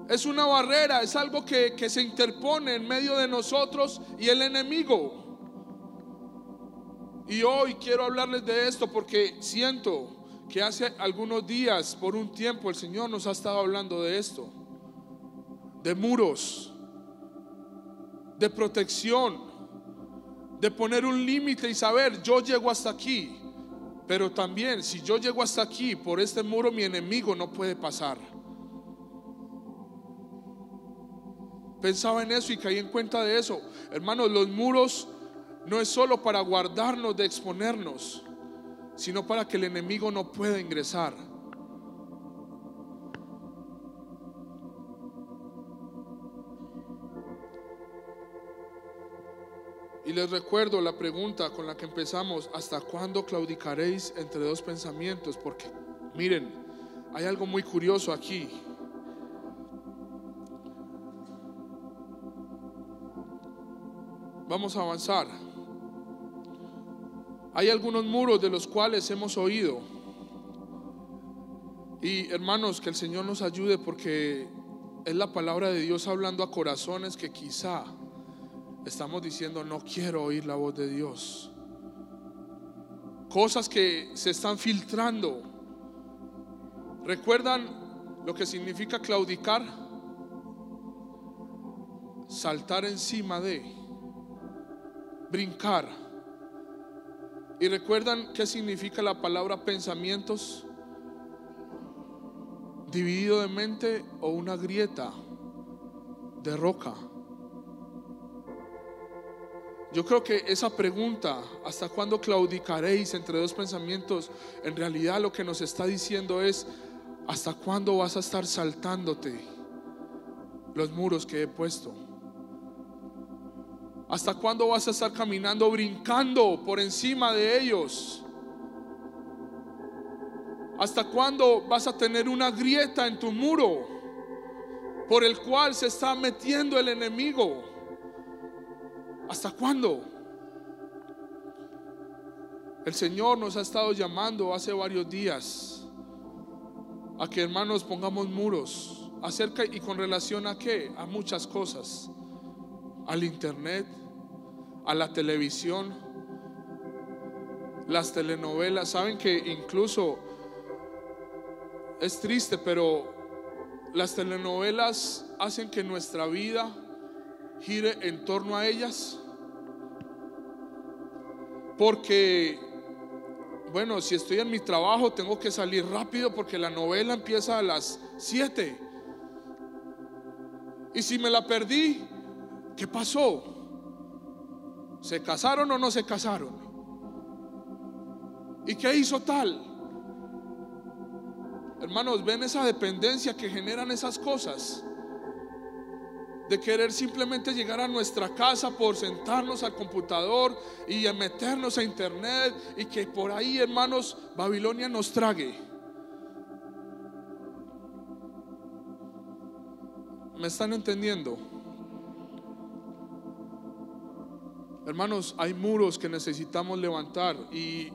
Es una barrera, es algo que se interpone en medio de nosotros y el enemigo. Y hoy quiero hablarles de esto porque siento que hace algunos días, por un tiempo, el Señor nos ha estado hablando de esto. De muros, de protección, de poner un límite y saber, yo llego hasta aquí. Pero también, si yo llego hasta aquí, por este muro mi enemigo no puede pasar. Pensaba en eso y caí en cuenta de eso. Hermanos, los muros no es solo para guardarnos de exponernos, sino para que el enemigo no pueda ingresar. Y les recuerdo la pregunta con la que empezamos: ¿hasta cuándo claudicaréis entre dos pensamientos? Porque miren, hay algo muy curioso aquí. Vamos a avanzar. Hay algunos muros de los cuales hemos oído. Y hermanos, que el Señor nos ayude, porque es la palabra de Dios hablando a corazones que quizá estamos diciendo: no quiero oír la voz de Dios. Cosas que se están filtrando. ¿Recuerdan lo que significa claudicar? Saltar encima de, brincar. ¿Y recuerdan qué significa la palabra pensamientos? Dividido de mente o una grieta de roca. Yo creo que esa pregunta, ¿hasta cuándo claudicaréis entre dos pensamientos?, en realidad lo que nos está diciendo es: ¿hasta cuándo vas a estar saltándote los muros que he puesto? ¿Hasta cuándo vas a estar caminando, brincando por encima de ellos? ¿Hasta cuándo vas a tener una grieta en tu muro por el cual se está metiendo el enemigo? ¿Hasta cuándo? El Señor nos ha estado llamando hace varios días a que, hermanos, pongamos muros acerca y con relación a qué, a muchas cosas. Al internet, a la televisión, las telenovelas. Saben que incluso es triste, pero las telenovelas hacen que nuestra vida gire en torno a ellas. Porque, bueno, si estoy en mi trabajo tengo que salir rápido porque la novela empieza a las 7. Y si me la perdí, ¿qué pasó? ¿Se casaron o no se casaron? ¿Y qué hizo tal? Hermanos, ven esa dependencia que generan esas cosas, de querer simplemente llegar a nuestra casa por sentarnos al computador y meternos a internet, y que por ahí, hermanos, Babilonia nos trague. ¿Me están entendiendo? Hermanos, hay muros que necesitamos levantar, y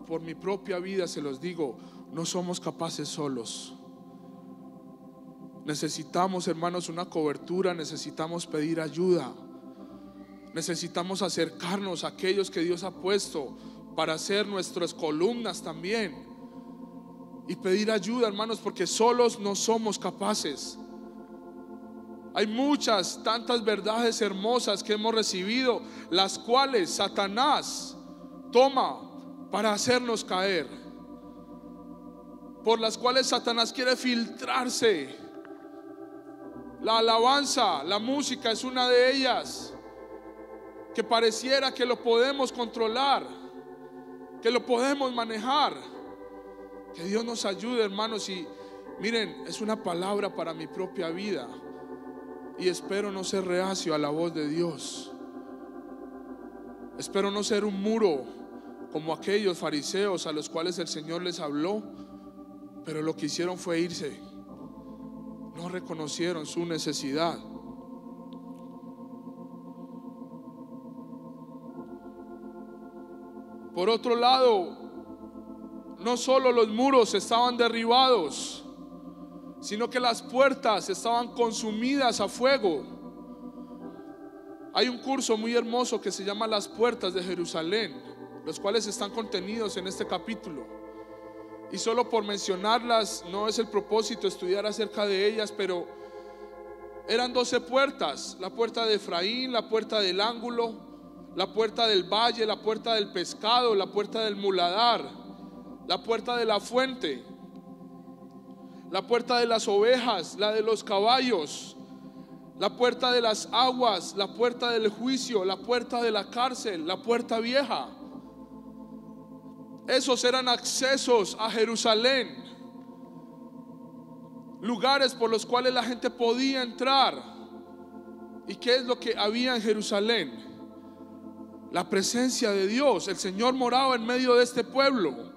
por mi propia vida se los digo, no somos capaces solos. Necesitamos, hermanos, una cobertura, necesitamos pedir ayuda, necesitamos acercarnos a aquellos que Dios ha puesto para ser nuestras columnas también, y pedir ayuda, hermanos, porque solos no somos capaces. Hay muchas, tantas verdades hermosas que hemos recibido, las cuales Satanás toma para hacernos caer, por las cuales Satanás quiere filtrarse. La alabanza, la música es una de ellas, que pareciera que lo podemos controlar, que lo podemos manejar. Que Dios nos ayude, hermanos. Y miren, es una palabra para mi propia vida, y espero no ser reacio a la voz de Dios. Espero no ser un muro como aquellos fariseos a los cuales el Señor les habló, pero lo que hicieron fue irse. No reconocieron su necesidad. Por otro lado, no solo los muros estaban derribados, sino que las puertas estaban consumidas a fuego. Hay un curso muy hermoso que se llama Las Puertas de Jerusalén, los cuales están contenidos en este capítulo. Y solo por mencionarlas, no es el propósito estudiar acerca de ellas, pero eran 12 puertas: la puerta de Efraín, la puerta del ángulo, la puerta del valle, la puerta del pescado, la puerta del muladar, la puerta de la fuente, la puerta de las ovejas, la de los caballos, la puerta de las aguas, la puerta del juicio, la puerta de la cárcel, la puerta vieja. Esos eran accesos a Jerusalén, lugares por los cuales la gente podía entrar. ¿Y qué es lo que había en Jerusalén? La presencia de Dios. El Señor moraba en medio de este pueblo.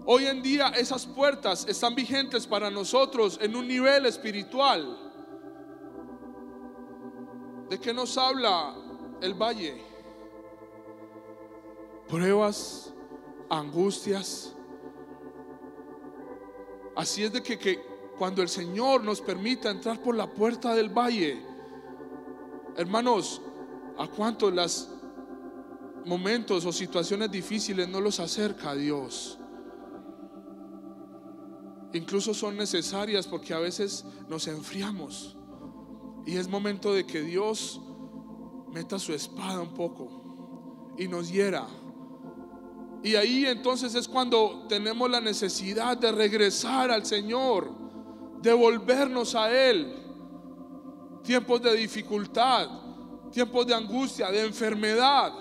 Hoy en día esas puertas están vigentes para nosotros en un nivel espiritual. ¿De qué nos habla el valle? Pruebas, angustias. Así es de que cuando el Señor nos permita entrar por la puerta del valle, hermanos, ¿a cuántos los momentos o situaciones difíciles no los acerca a Dios? Incluso son necesarias, porque a veces nos enfriamos y es momento de que Dios meta su espada un poco y nos hiera. Y ahí entonces es cuando tenemos la necesidad de regresar al Señor, de volvernos a Él. Tiempos de dificultad, tiempos de angustia, de enfermedad,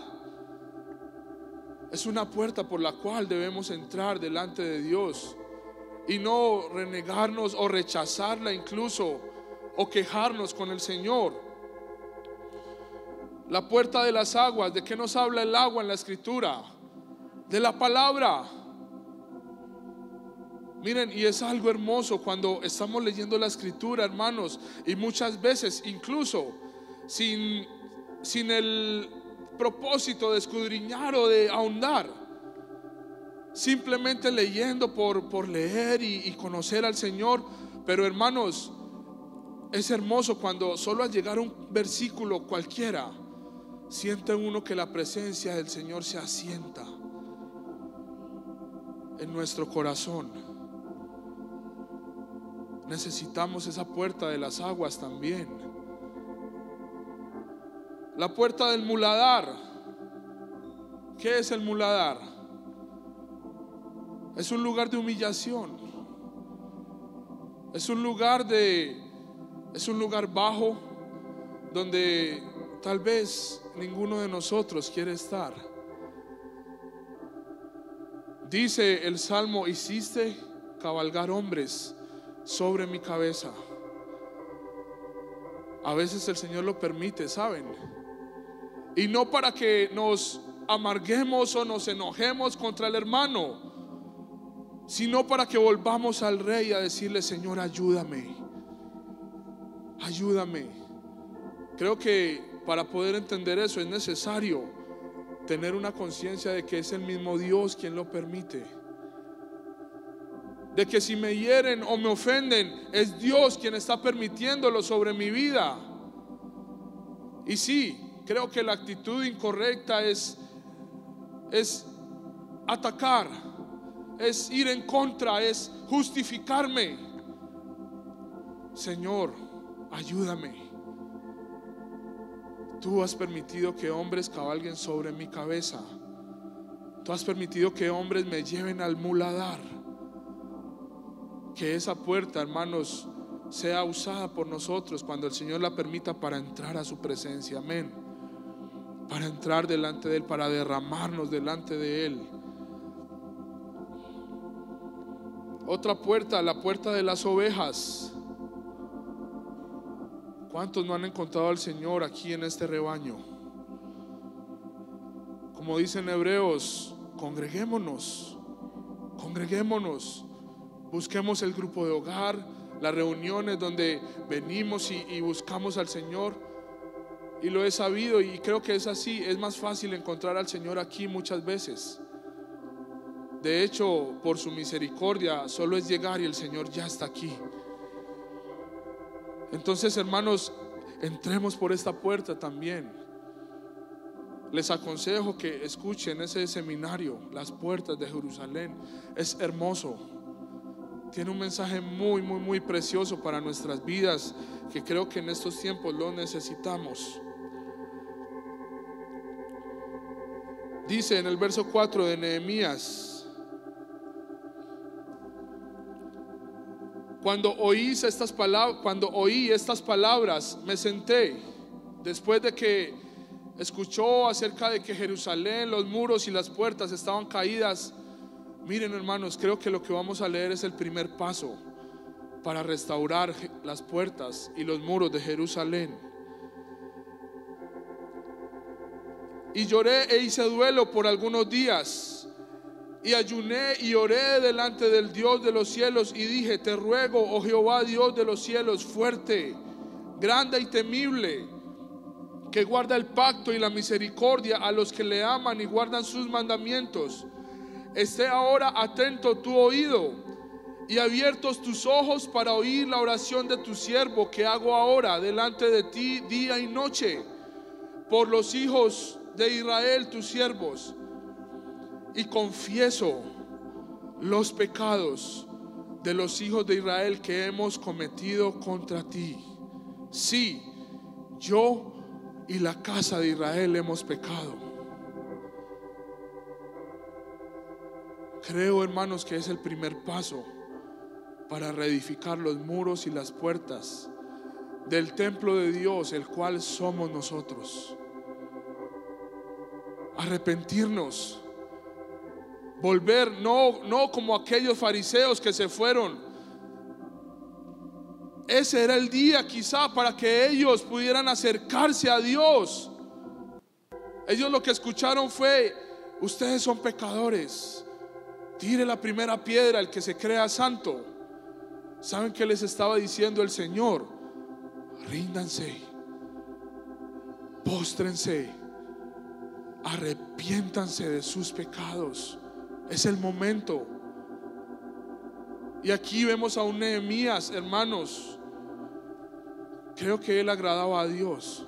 es una puerta por la cual debemos entrar delante de Dios y no renegarnos o rechazarla incluso, o quejarnos con el Señor. La puerta de las aguas. ¿De qué nos habla el agua en la Escritura? De la palabra. Miren, y es algo hermoso cuando estamos leyendo la Escritura, hermanos, y muchas veces incluso sin el propósito de escudriñar o de ahondar, simplemente leyendo por leer y conocer al Señor. Pero hermanos, es hermoso cuando solo al llegar a un versículo cualquiera, siente uno que la presencia del Señor se asienta en nuestro corazón. Necesitamos esa puerta de las aguas también. La puerta del muladar. ¿Qué es el muladar? Es un lugar de humillación. Es un lugar bajo, donde tal vez ninguno de nosotros quiere estar. Dice el Salmo: hiciste cabalgar hombres sobre mi cabeza. A veces el Señor lo permite, ¿saben? Y no para que nos amarguemos o nos enojemos contra el hermano, sino para que volvamos al Rey a decirle: Señor, ayúdame, ayúdame. Creo que para poder entender eso es necesario tener una conciencia de que es el mismo Dios quien lo permite, de que si me hieren o me ofenden, es Dios quien está permitiéndolo sobre mi vida. Y sí, creo que la actitud incorrecta es atacar, es ir en contra, es justificarme. Señor, ayúdame. Tú has permitido que hombres cabalguen sobre mi cabeza. Tú has permitido que hombres me lleven al muladar. Que esa puerta, hermanos, sea usada por nosotros cuando el Señor la permita para entrar a su presencia. Amén. Para entrar delante de Él, para derramarnos delante de Él. Otra puerta, la puerta de las ovejas. ¿Cuántos no han encontrado al Señor aquí en este rebaño? Como dicen Hebreos, congreguémonos, busquemos el grupo de hogar, las reuniones donde venimos y buscamos al Señor. Y lo he sabido y creo que es así. Es más fácil encontrar al Señor aquí muchas veces. De hecho, por su misericordia, solo es llegar y el Señor ya está aquí. Entonces, hermanos, entremos por esta puerta también. Les aconsejo que escuchen ese seminario, Las Puertas de Jerusalén. Es hermoso. Tiene un mensaje muy, muy, muy precioso para nuestras vidas, que creo que en estos tiempos lo necesitamos. Dice en el verso 4 de Nehemías: Cuando oí estas palabras, me senté. Después de que escuchó acerca de que Jerusalén, los muros y las puertas estaban caídas. Miren, hermanos, creo que lo que vamos a leer es el primer paso para restaurar las puertas y los muros de Jerusalén. Y lloré e hice duelo por algunos días. Y ayuné y oré delante del Dios de los cielos y dije: te ruego, oh Jehová, Dios de los cielos, fuerte, grande y temible, que guarda el pacto y la misericordia a los que le aman y guardan sus mandamientos. Esté ahora atento tu oído y abiertos tus ojos para oír la oración de tu siervo que hago ahora delante de ti día y noche por los hijos de Israel, tus siervos. Y confieso los pecados de los hijos de Israel que hemos cometido contra ti. Sí, yo y la casa de Israel hemos pecado. Creo, hermanos, que es el primer paso para reedificar los muros y las puertas del templo de Dios, el cual somos nosotros. Arrepentirnos. Volver, no como aquellos fariseos que se fueron. Ese era el día quizá para que ellos pudieran acercarse a Dios. Ellos lo que escucharon fue: ustedes son pecadores, tire la primera piedra el que se crea santo. ¿Saben qué les estaba diciendo el Señor? Ríndanse, póstrense, arrepiéntanse de sus pecados. Es el momento. Y aquí vemos a un Nehemías, hermanos. Creo que él agradaba a Dios,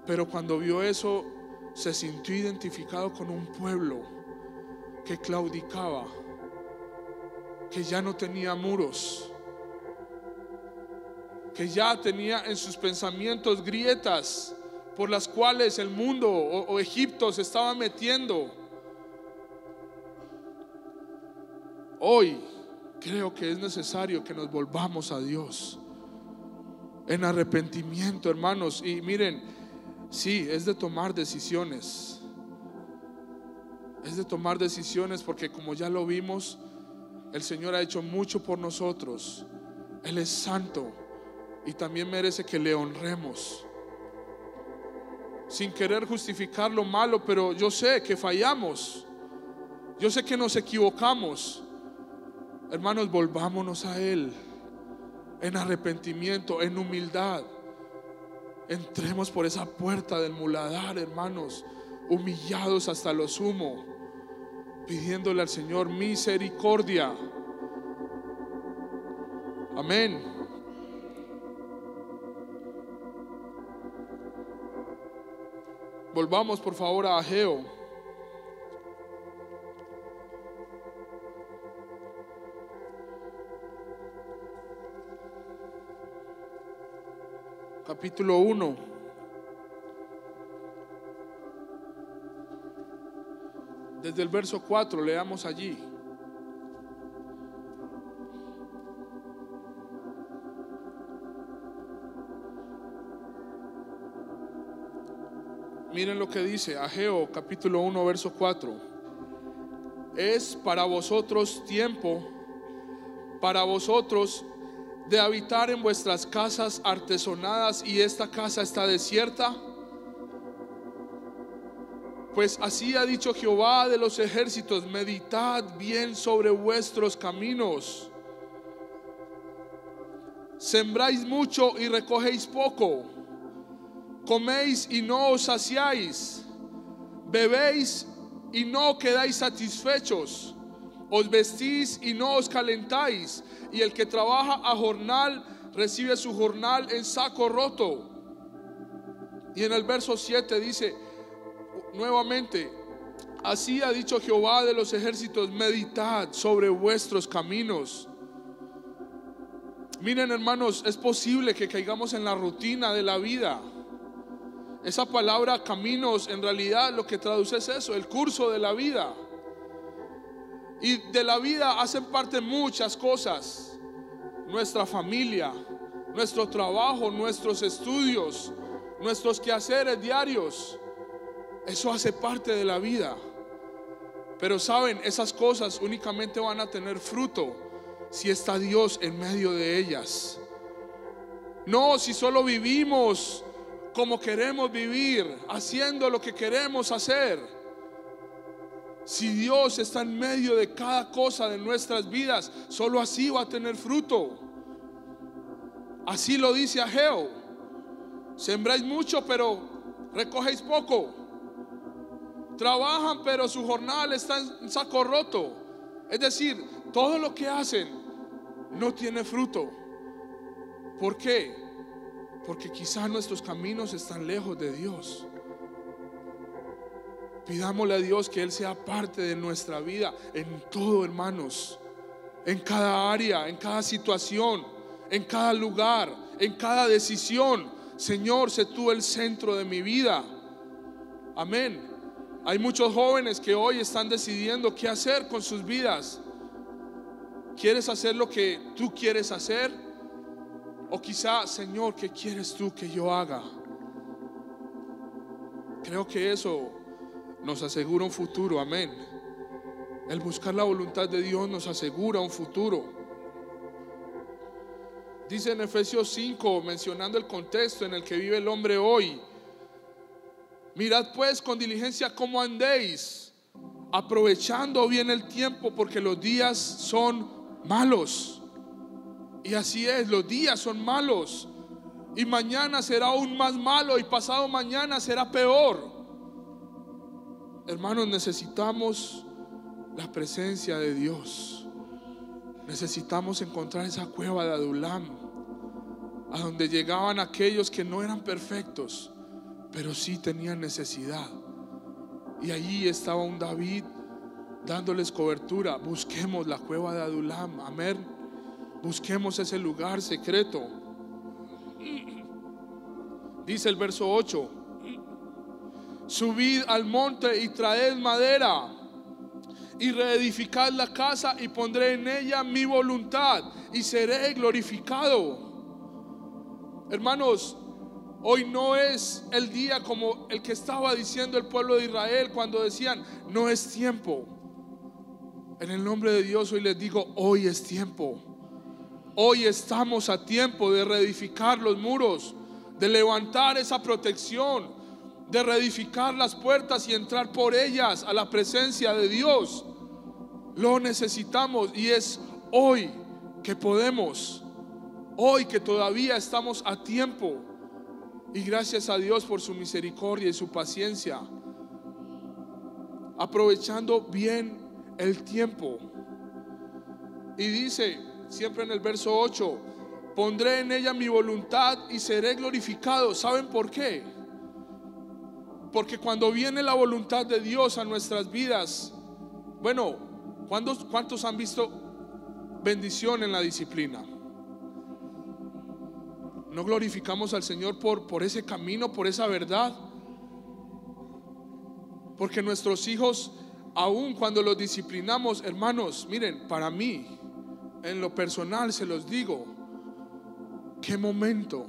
pero cuando vio eso se sintió identificado con un pueblo que claudicaba, que ya no tenía muros, que ya tenía en sus pensamientos grietas por las cuales el mundo o Egipto se estaba metiendo. Hoy creo que es necesario que nos volvamos a Dios en arrepentimiento, hermanos. Y miren, sí, es de tomar decisiones. Es de tomar decisiones porque, como ya lo vimos, el Señor ha hecho mucho por nosotros. Él es santo y también merece que le honremos. Sin querer justificar lo malo, pero yo sé que fallamos. Yo sé que nos equivocamos. Hermanos, volvámonos a Él en arrepentimiento, en humildad. Entremos por esa puerta del muladar, hermanos, humillados hasta lo sumo, pidiéndole al Señor misericordia. Amén. Volvamos por favor a Ageo. capítulo 1. Desde el verso 4, leamos allí. Miren lo que dice Ageo capítulo 1 verso 4. Es para vosotros tiempo, para vosotros de habitar en vuestras casas artesonadas, y esta casa está desierta. Pues así ha dicho Jehová de los ejércitos: meditad bien sobre vuestros caminos. Sembráis mucho y recogéis poco. Coméis y no os saciáis, bebéis y no quedáis satisfechos, os vestís y no os calentáis, y el que trabaja a jornal recibe su jornal en saco roto. Y en el verso 7 dice nuevamente: así ha dicho Jehová de los ejércitos, meditad sobre vuestros caminos. Miren, hermanos, es posible que caigamos en la rutina de la vida. Esa palabra caminos en realidad lo que traduce es eso, el curso de la vida. Y de la vida hacen parte muchas cosas: nuestra familia, nuestro trabajo, nuestros estudios, nuestros quehaceres diarios. Eso hace parte de la vida. Pero saben, esas cosas únicamente van a tener fruto si está Dios en medio de ellas. No si solo vivimos como queremos vivir, haciendo lo que queremos hacer. Si Dios está en medio de cada cosa de nuestras vidas, solo así va a tener fruto. Así lo dice Ageo: sembráis mucho pero recogéis poco. Trabajan pero su jornal está en saco roto. Es decir, todo lo que hacen no tiene fruto. ¿Por qué? Porque quizás nuestros caminos están lejos de Dios. Pidámosle a Dios que Él sea parte de nuestra vida en todo, hermanos, en cada área, en cada situación, en cada lugar, en cada decisión. Señor, sé tú el centro de mi vida. Amén. Hay muchos jóvenes que hoy están decidiendo qué hacer con sus vidas. ¿Quieres hacer lo que tú quieres hacer? O quizá, Señor, ¿qué quieres tú que yo haga? Creo que eso nos asegura un futuro, amén. El buscar la voluntad de Dios nos asegura un futuro. Dice en Efesios 5, mencionando el contexto en el que vive el hombre hoy: mirad pues con diligencia cómo andéis, aprovechando bien el tiempo, porque los días son malos. Y así es, los días son malos. Y mañana será aún más malo, y pasado mañana será peor. Hermanos, necesitamos la presencia de Dios. Necesitamos encontrar esa cueva de Adulam, a donde llegaban aquellos que no eran perfectos, pero sí tenían necesidad. Y allí estaba un David dándoles cobertura. Busquemos la cueva de Adulam, amén. Busquemos ese lugar secreto. Dice el verso 8: subid al monte y traed madera, y reedificad la casa, y pondré en ella mi voluntad, y seré glorificado. Hermanos, hoy no es el día como el que estaba diciendo el pueblo de Israel cuando decían: no es tiempo. En el nombre de Dios hoy les digo: hoy es tiempo. Hoy estamos a tiempo de reedificar los muros, de levantar esa protección, de reedificar las puertas y entrar por ellas a la presencia de Dios. Lo necesitamos, y es hoy que podemos, hoy que todavía estamos a tiempo. Y gracias a Dios por su misericordia y su paciencia, aprovechando bien el tiempo. Y dice siempre en el verso 8: pondré en ella mi voluntad y seré glorificado. ¿Saben por qué? Porque cuando viene la voluntad de Dios a nuestras vidas, bueno, ¿cuántos han visto bendición en la disciplina? no glorificamos al Señor por ese camino, por esa verdad. Porque nuestros hijos, aun cuando los disciplinamos, hermanos, miren, para mí, en lo personal se los digo, qué momento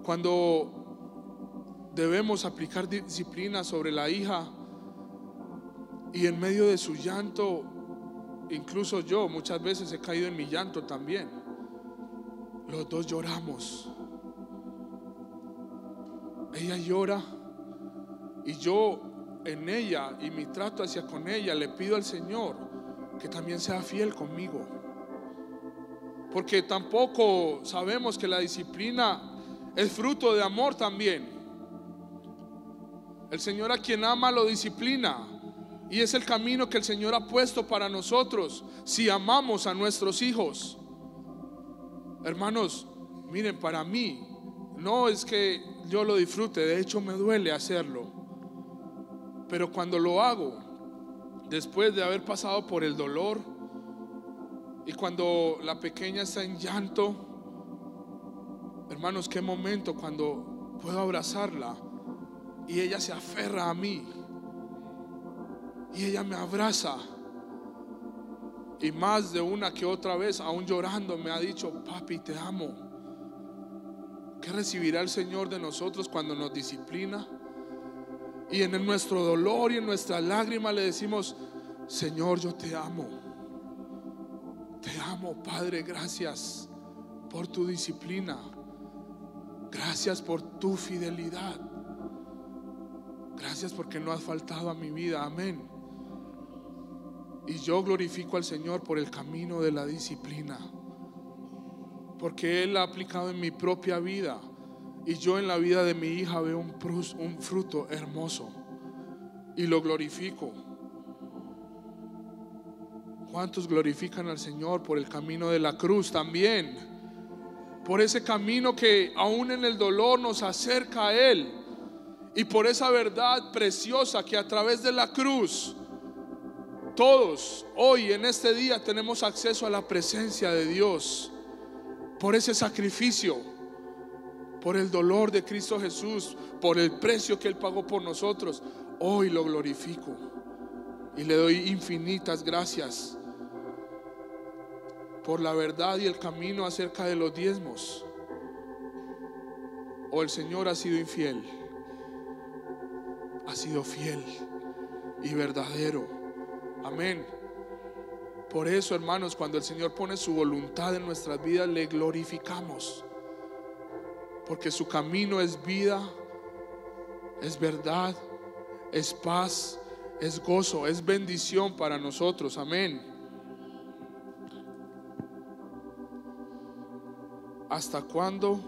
cuando debemos aplicar disciplina sobre la hija y en medio de su llanto, incluso yo muchas veces he caído en mi llanto también, los dos lloramos. Ella llora y yo en ella y mi trato hacia con ella le pido al Señor que también sea fiel conmigo, porque tampoco sabemos que la disciplina es fruto de amor también. El Señor a quien ama lo disciplina, y es el camino que el Señor ha puesto para nosotros si amamos a nuestros hijos. Hermanos, miren, para mí no es que yo lo disfrute, de hecho me duele hacerlo, pero cuando lo hago después de haber pasado por el dolor y cuando la pequeña está en llanto, hermanos, qué momento cuando puedo abrazarla y ella se aferra a mí y ella me abraza, y más de una que otra vez, aún llorando, me ha dicho: papi, te amo. ¿Qué recibirá el Señor de nosotros cuando nos disciplina? Y en nuestro dolor y en nuestra lágrima le decimos: Señor, yo te amo. Te amo, Padre, gracias por tu disciplina. Gracias por tu fidelidad. Gracias porque no has faltado a mi vida. Amén. Y yo glorifico al Señor por el camino de la disciplina, porque Él ha aplicado en mi propia vida, y yo en la vida de mi hija veo un fruto hermoso y lo glorifico. ¿Cuántos glorifican al Señor por el camino de la cruz también? Por ese camino que aún en el dolor nos acerca a Él, y por esa verdad preciosa que a través de la cruz todos hoy en este día tenemos acceso a la presencia de Dios. Por ese sacrificio, por el dolor de Cristo Jesús, por el precio que Él pagó por nosotros, hoy lo glorifico y le doy infinitas gracias por la verdad y el camino acerca de los diezmos. O el Señor ha sido infiel, ha sido fiel y verdadero. Amén. Por eso, hermanos, cuando el Señor pone su voluntad en nuestras vidas, le glorificamos, porque su camino es vida, es verdad, es paz, es gozo, es bendición para nosotros. Amén. ¿Hasta cuándo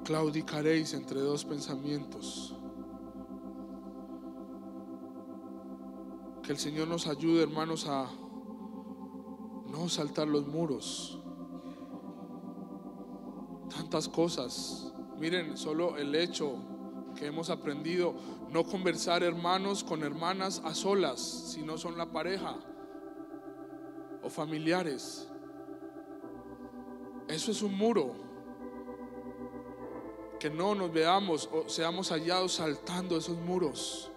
claudicaréis entre dos pensamientos? Que el Señor nos ayude, hermanos, a no saltar los muros. Tantas cosas. Miren, solo el hecho que hemos aprendido: no conversar, hermanos, con hermanas a solas, si no son la pareja o familiares. Eso es un muro. Que no nos veamos o seamos hallados saltando esos muros.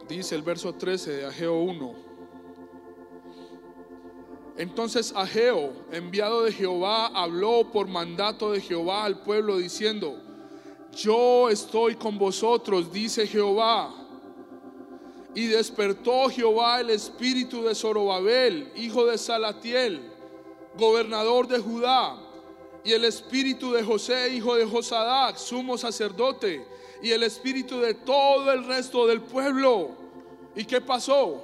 Dice el verso 13 de Ageo 1: entonces Ageo, enviado de Jehová, habló por mandato de Jehová al pueblo diciendo: yo estoy con vosotros, dice Jehová. Y despertó Jehová el espíritu de Zorobabel, hijo de Salatiel, gobernador de Judá, y el espíritu de José, hijo de Josadac, sumo sacerdote, y el espíritu de todo el resto del pueblo. ¿Y qué pasó?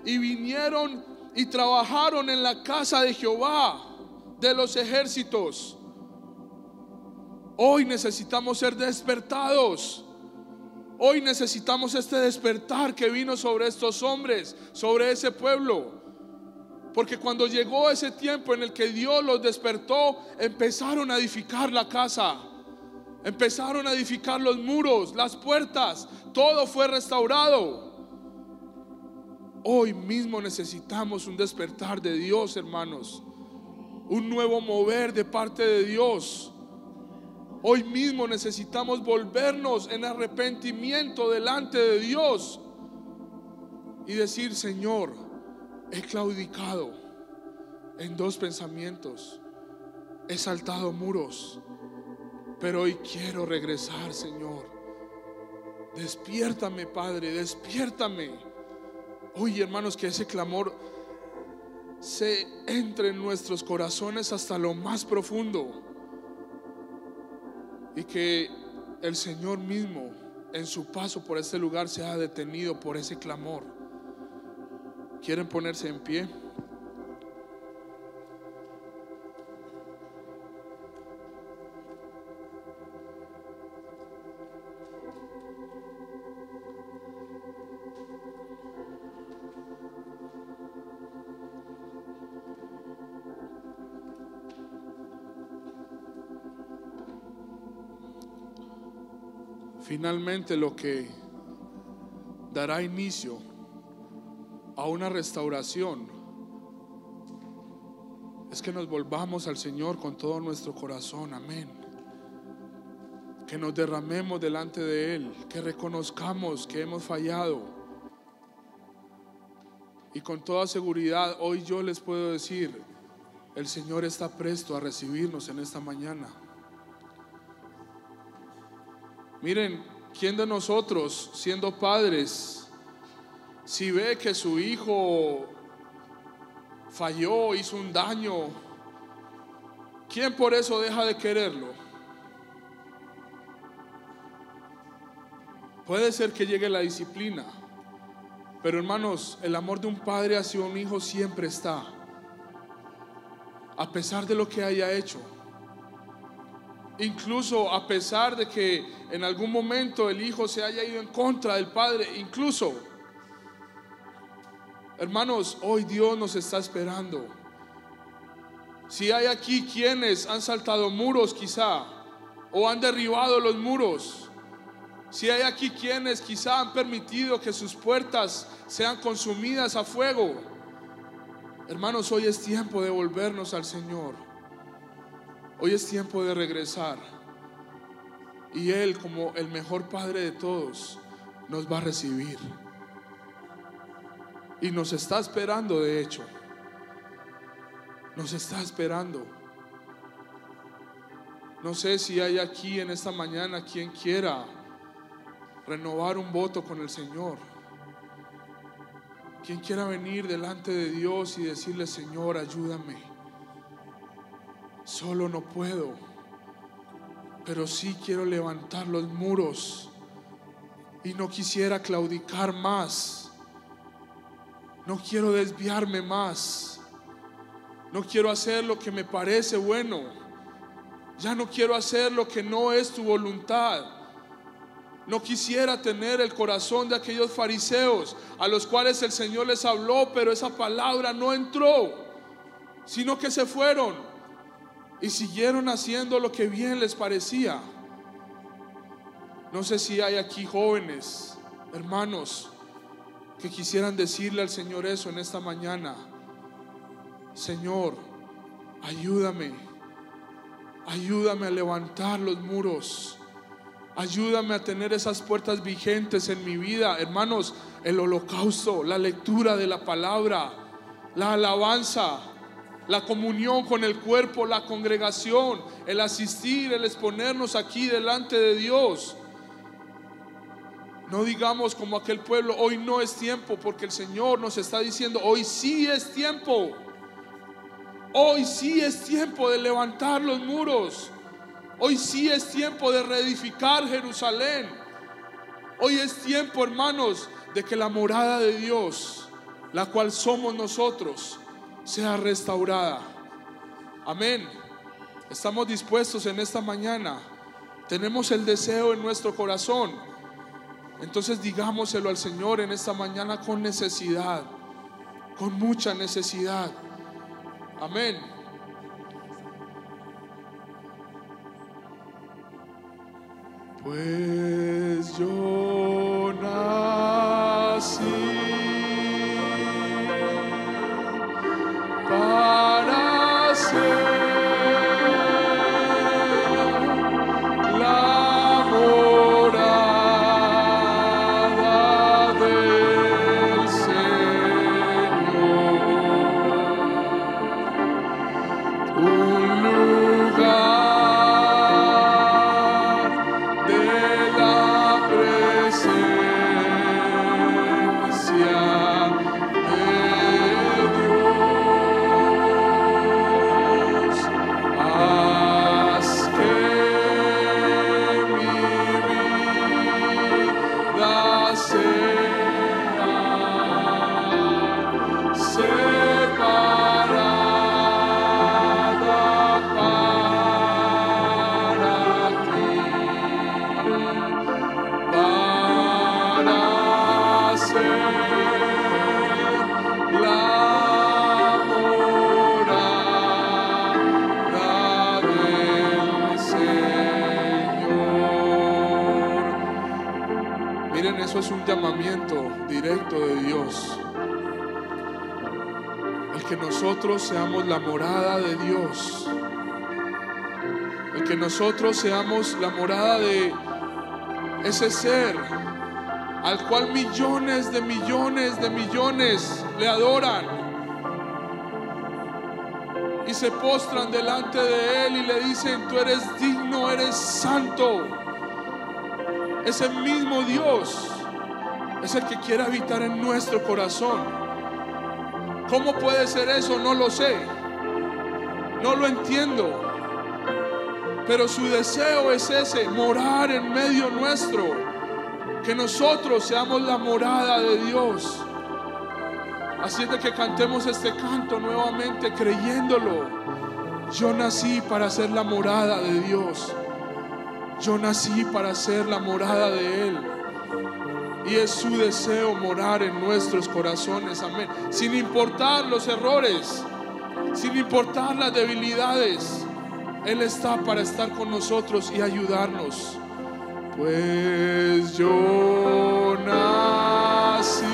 Y vinieron y trabajaron en la casa de Jehová de los ejércitos. Hoy necesitamos ser despertados. Hoy necesitamos este despertar que vino sobre estos hombres, sobre ese pueblo. Porque cuando llegó ese tiempo en el que Dios los despertó, empezaron a edificar la casa, empezaron a edificar los muros, las puertas, todo fue restaurado. Hoy mismo necesitamos un despertar de Dios, hermanos. Un nuevo mover de parte de Dios. Hoy mismo necesitamos volvernos en arrepentimiento delante de Dios y decir: Señor, he claudicado en 2 pensamientos, he saltado muros, pero hoy quiero regresar, Señor. Despiértame, Padre, despiértame. Hoy, hermanos, que ese clamor se entre en nuestros corazones hasta lo más profundo, y que el Señor mismo en su paso por este lugar sea detenido por ese clamor. ¿Quieren ponerse en pie? Finalmente, lo que dará inicio a una restauración es que nos volvamos al Señor con todo nuestro corazón. Amén. Que nos derramemos delante de Él, que reconozcamos que hemos fallado. Y con toda seguridad hoy yo les puedo decir: el Señor está presto a recibirnos en esta mañana. Miren, ¿quién de nosotros, siendo padres, si ve que su hijo falló, hizo un daño, quién por eso deja de quererlo? Puede ser que llegue la disciplina, pero hermanos, el amor de un padre hacia un hijo siempre está, a pesar de lo que haya hecho. Incluso a pesar de que en algún momento el hijo se haya ido en contra del padre. Incluso, hermanos, hoy Dios nos está esperando. Si hay aquí quienes han saltado muros quizá, o han derribado los muros, si hay aquí quienes quizá han permitido que sus puertas sean consumidas a fuego, hermanos, hoy es tiempo de volvernos al Señor. Hoy es tiempo de regresar, y Él, como el mejor Padre de todos, nos va a recibir y nos está esperando. De hecho, nos está esperando. No sé si hay aquí en esta mañana quien quiera renovar un voto con el Señor, quien quiera venir delante de Dios y decirle: Señor, ayúdame. Solo no puedo, pero sí quiero levantar los muros y no quisiera claudicar más. No quiero desviarme más. No quiero hacer lo que me parece bueno. Ya no quiero hacer lo que no es tu voluntad. No quisiera tener el corazón de aquellos fariseos a los cuales el Señor les habló, pero esa palabra no entró, sino que se fueron y siguieron haciendo lo que bien les parecía. No sé si hay aquí jóvenes, hermanos, que quisieran decirle al Señor eso en esta mañana: Señor, ayúdame a levantar los muros, ayúdame a tener esas puertas vigentes en mi vida. Hermanos, el holocausto, la lectura de la palabra, la alabanza, la comunión con el cuerpo, la congregación, el asistir, el exponernos aquí delante de Dios. No digamos como aquel pueblo: hoy no es tiempo, porque el Señor nos está diciendo: hoy sí es tiempo. Hoy sí es tiempo de levantar los muros. Hoy sí es tiempo de reedificar Jerusalén. Hoy es tiempo, hermanos, de que la morada de Dios, la cual somos nosotros, sea restaurada. Amén. Estamos dispuestos en esta mañana. Tenemos el deseo en nuestro corazón. Entonces digámoselo al Señor en esta mañana con necesidad, con mucha necesidad. Amén. Pues yo nací Miren, eso es un llamamiento directo de Dios. El que nosotros seamos la morada de Dios. El que nosotros seamos la morada de ese ser al cual millones de millones de millones le adoran y se postran delante de Él y le dicen: tú eres digno, eres santo. Ese mismo Dios es el que quiere habitar en nuestro corazón. ¿Cómo puede ser eso? No lo sé, no lo entiendo, pero su deseo es ese: morar en medio nuestro. Que nosotros seamos la morada de Dios. Así es de que cantemos este canto nuevamente creyéndolo. Yo nací para ser la morada de Dios. Yo nací para ser la morada de Él. Y es su deseo morar en nuestros corazones. Amén. Sin importar los errores, sin importar las debilidades, Él está para estar con nosotros y ayudarnos. Pues yo nací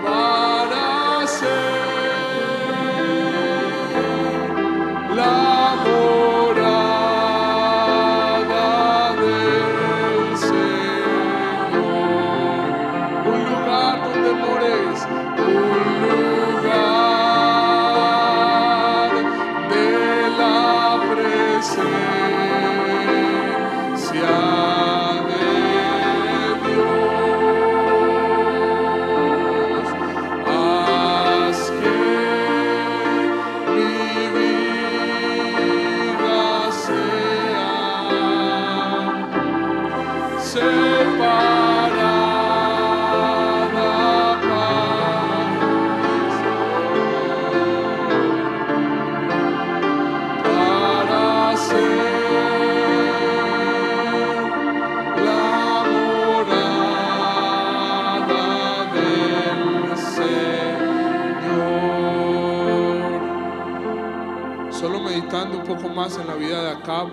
para ser la morada del Señor. Un lugar donde mores, un lugar de la presencia de Dios. Haz que mi vida sea separada para ser un poco más en la vida de Acab.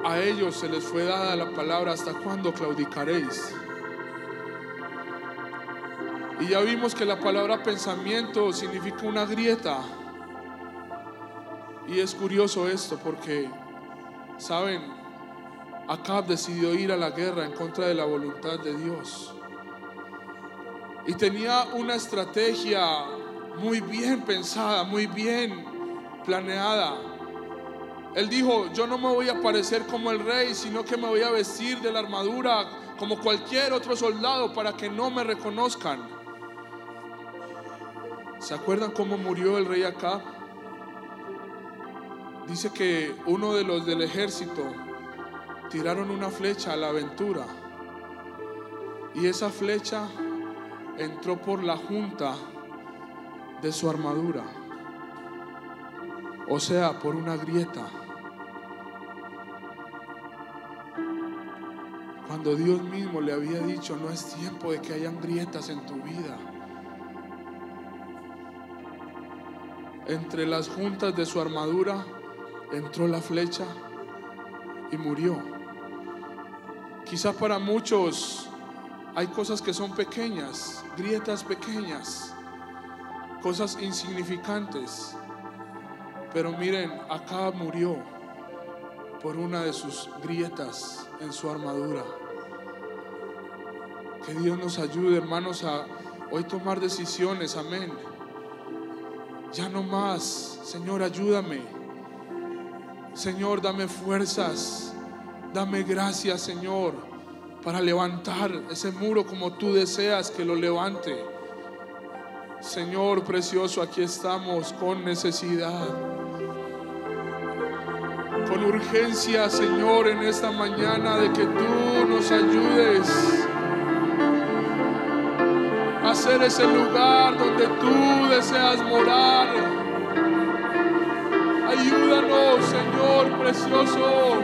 A ellos se les fue dada la palabra: ¿hasta cuándo claudicaréis? Y ya vimos que la palabra pensamiento significa una grieta. Y es curioso esto porque, ¿saben? Acab decidió ir a la guerra en contra de la voluntad de Dios. Y tenía una estrategia muy bien pensada, muy bien planeada. Él dijo: yo no me voy a parecer como el rey, sino que me voy a vestir de la armadura como cualquier otro soldado para que no me reconozcan. ¿Se acuerdan cómo murió el rey Acab? Dice que uno de los del ejército tiraron una flecha a la aventura y esa flecha entró por la junta de su armadura, o sea, por una grieta. Cuando Dios mismo le había dicho: no es tiempo de que hayan grietas en tu vida. Entre las juntas de su armadura entró la flecha y murió. Quizá para muchos hay cosas que son pequeñas, grietas pequeñas, cosas insignificantes, pero miren, Acab murió por una de sus grietas en su armadura. Que Dios nos ayude, hermanos, a hoy tomar decisiones. Amén. Ya no más. Señor, ayúdame. Señor, dame fuerzas, dame gracias, Señor, para levantar ese muro como tú deseas que lo levante. Señor precioso, aquí estamos con necesidad, con urgencia, Señor, en esta mañana de que tú nos ayudes a hacer ese lugar donde tú deseas morar. Ayúdanos, Señor precioso.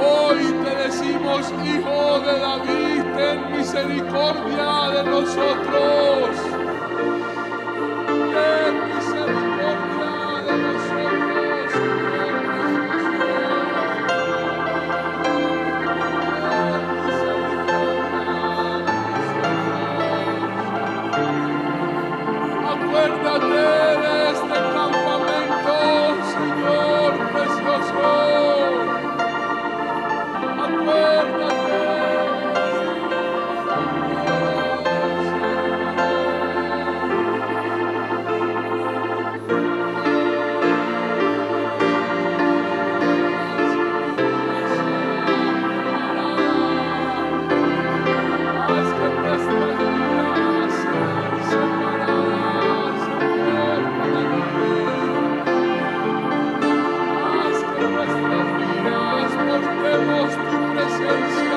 Hoy te decimos: Hijo de David, ten misericordia de nosotros. Ten misericordia de nosotros, Señor precioso. nuestras vidas, busquemos tu presencia.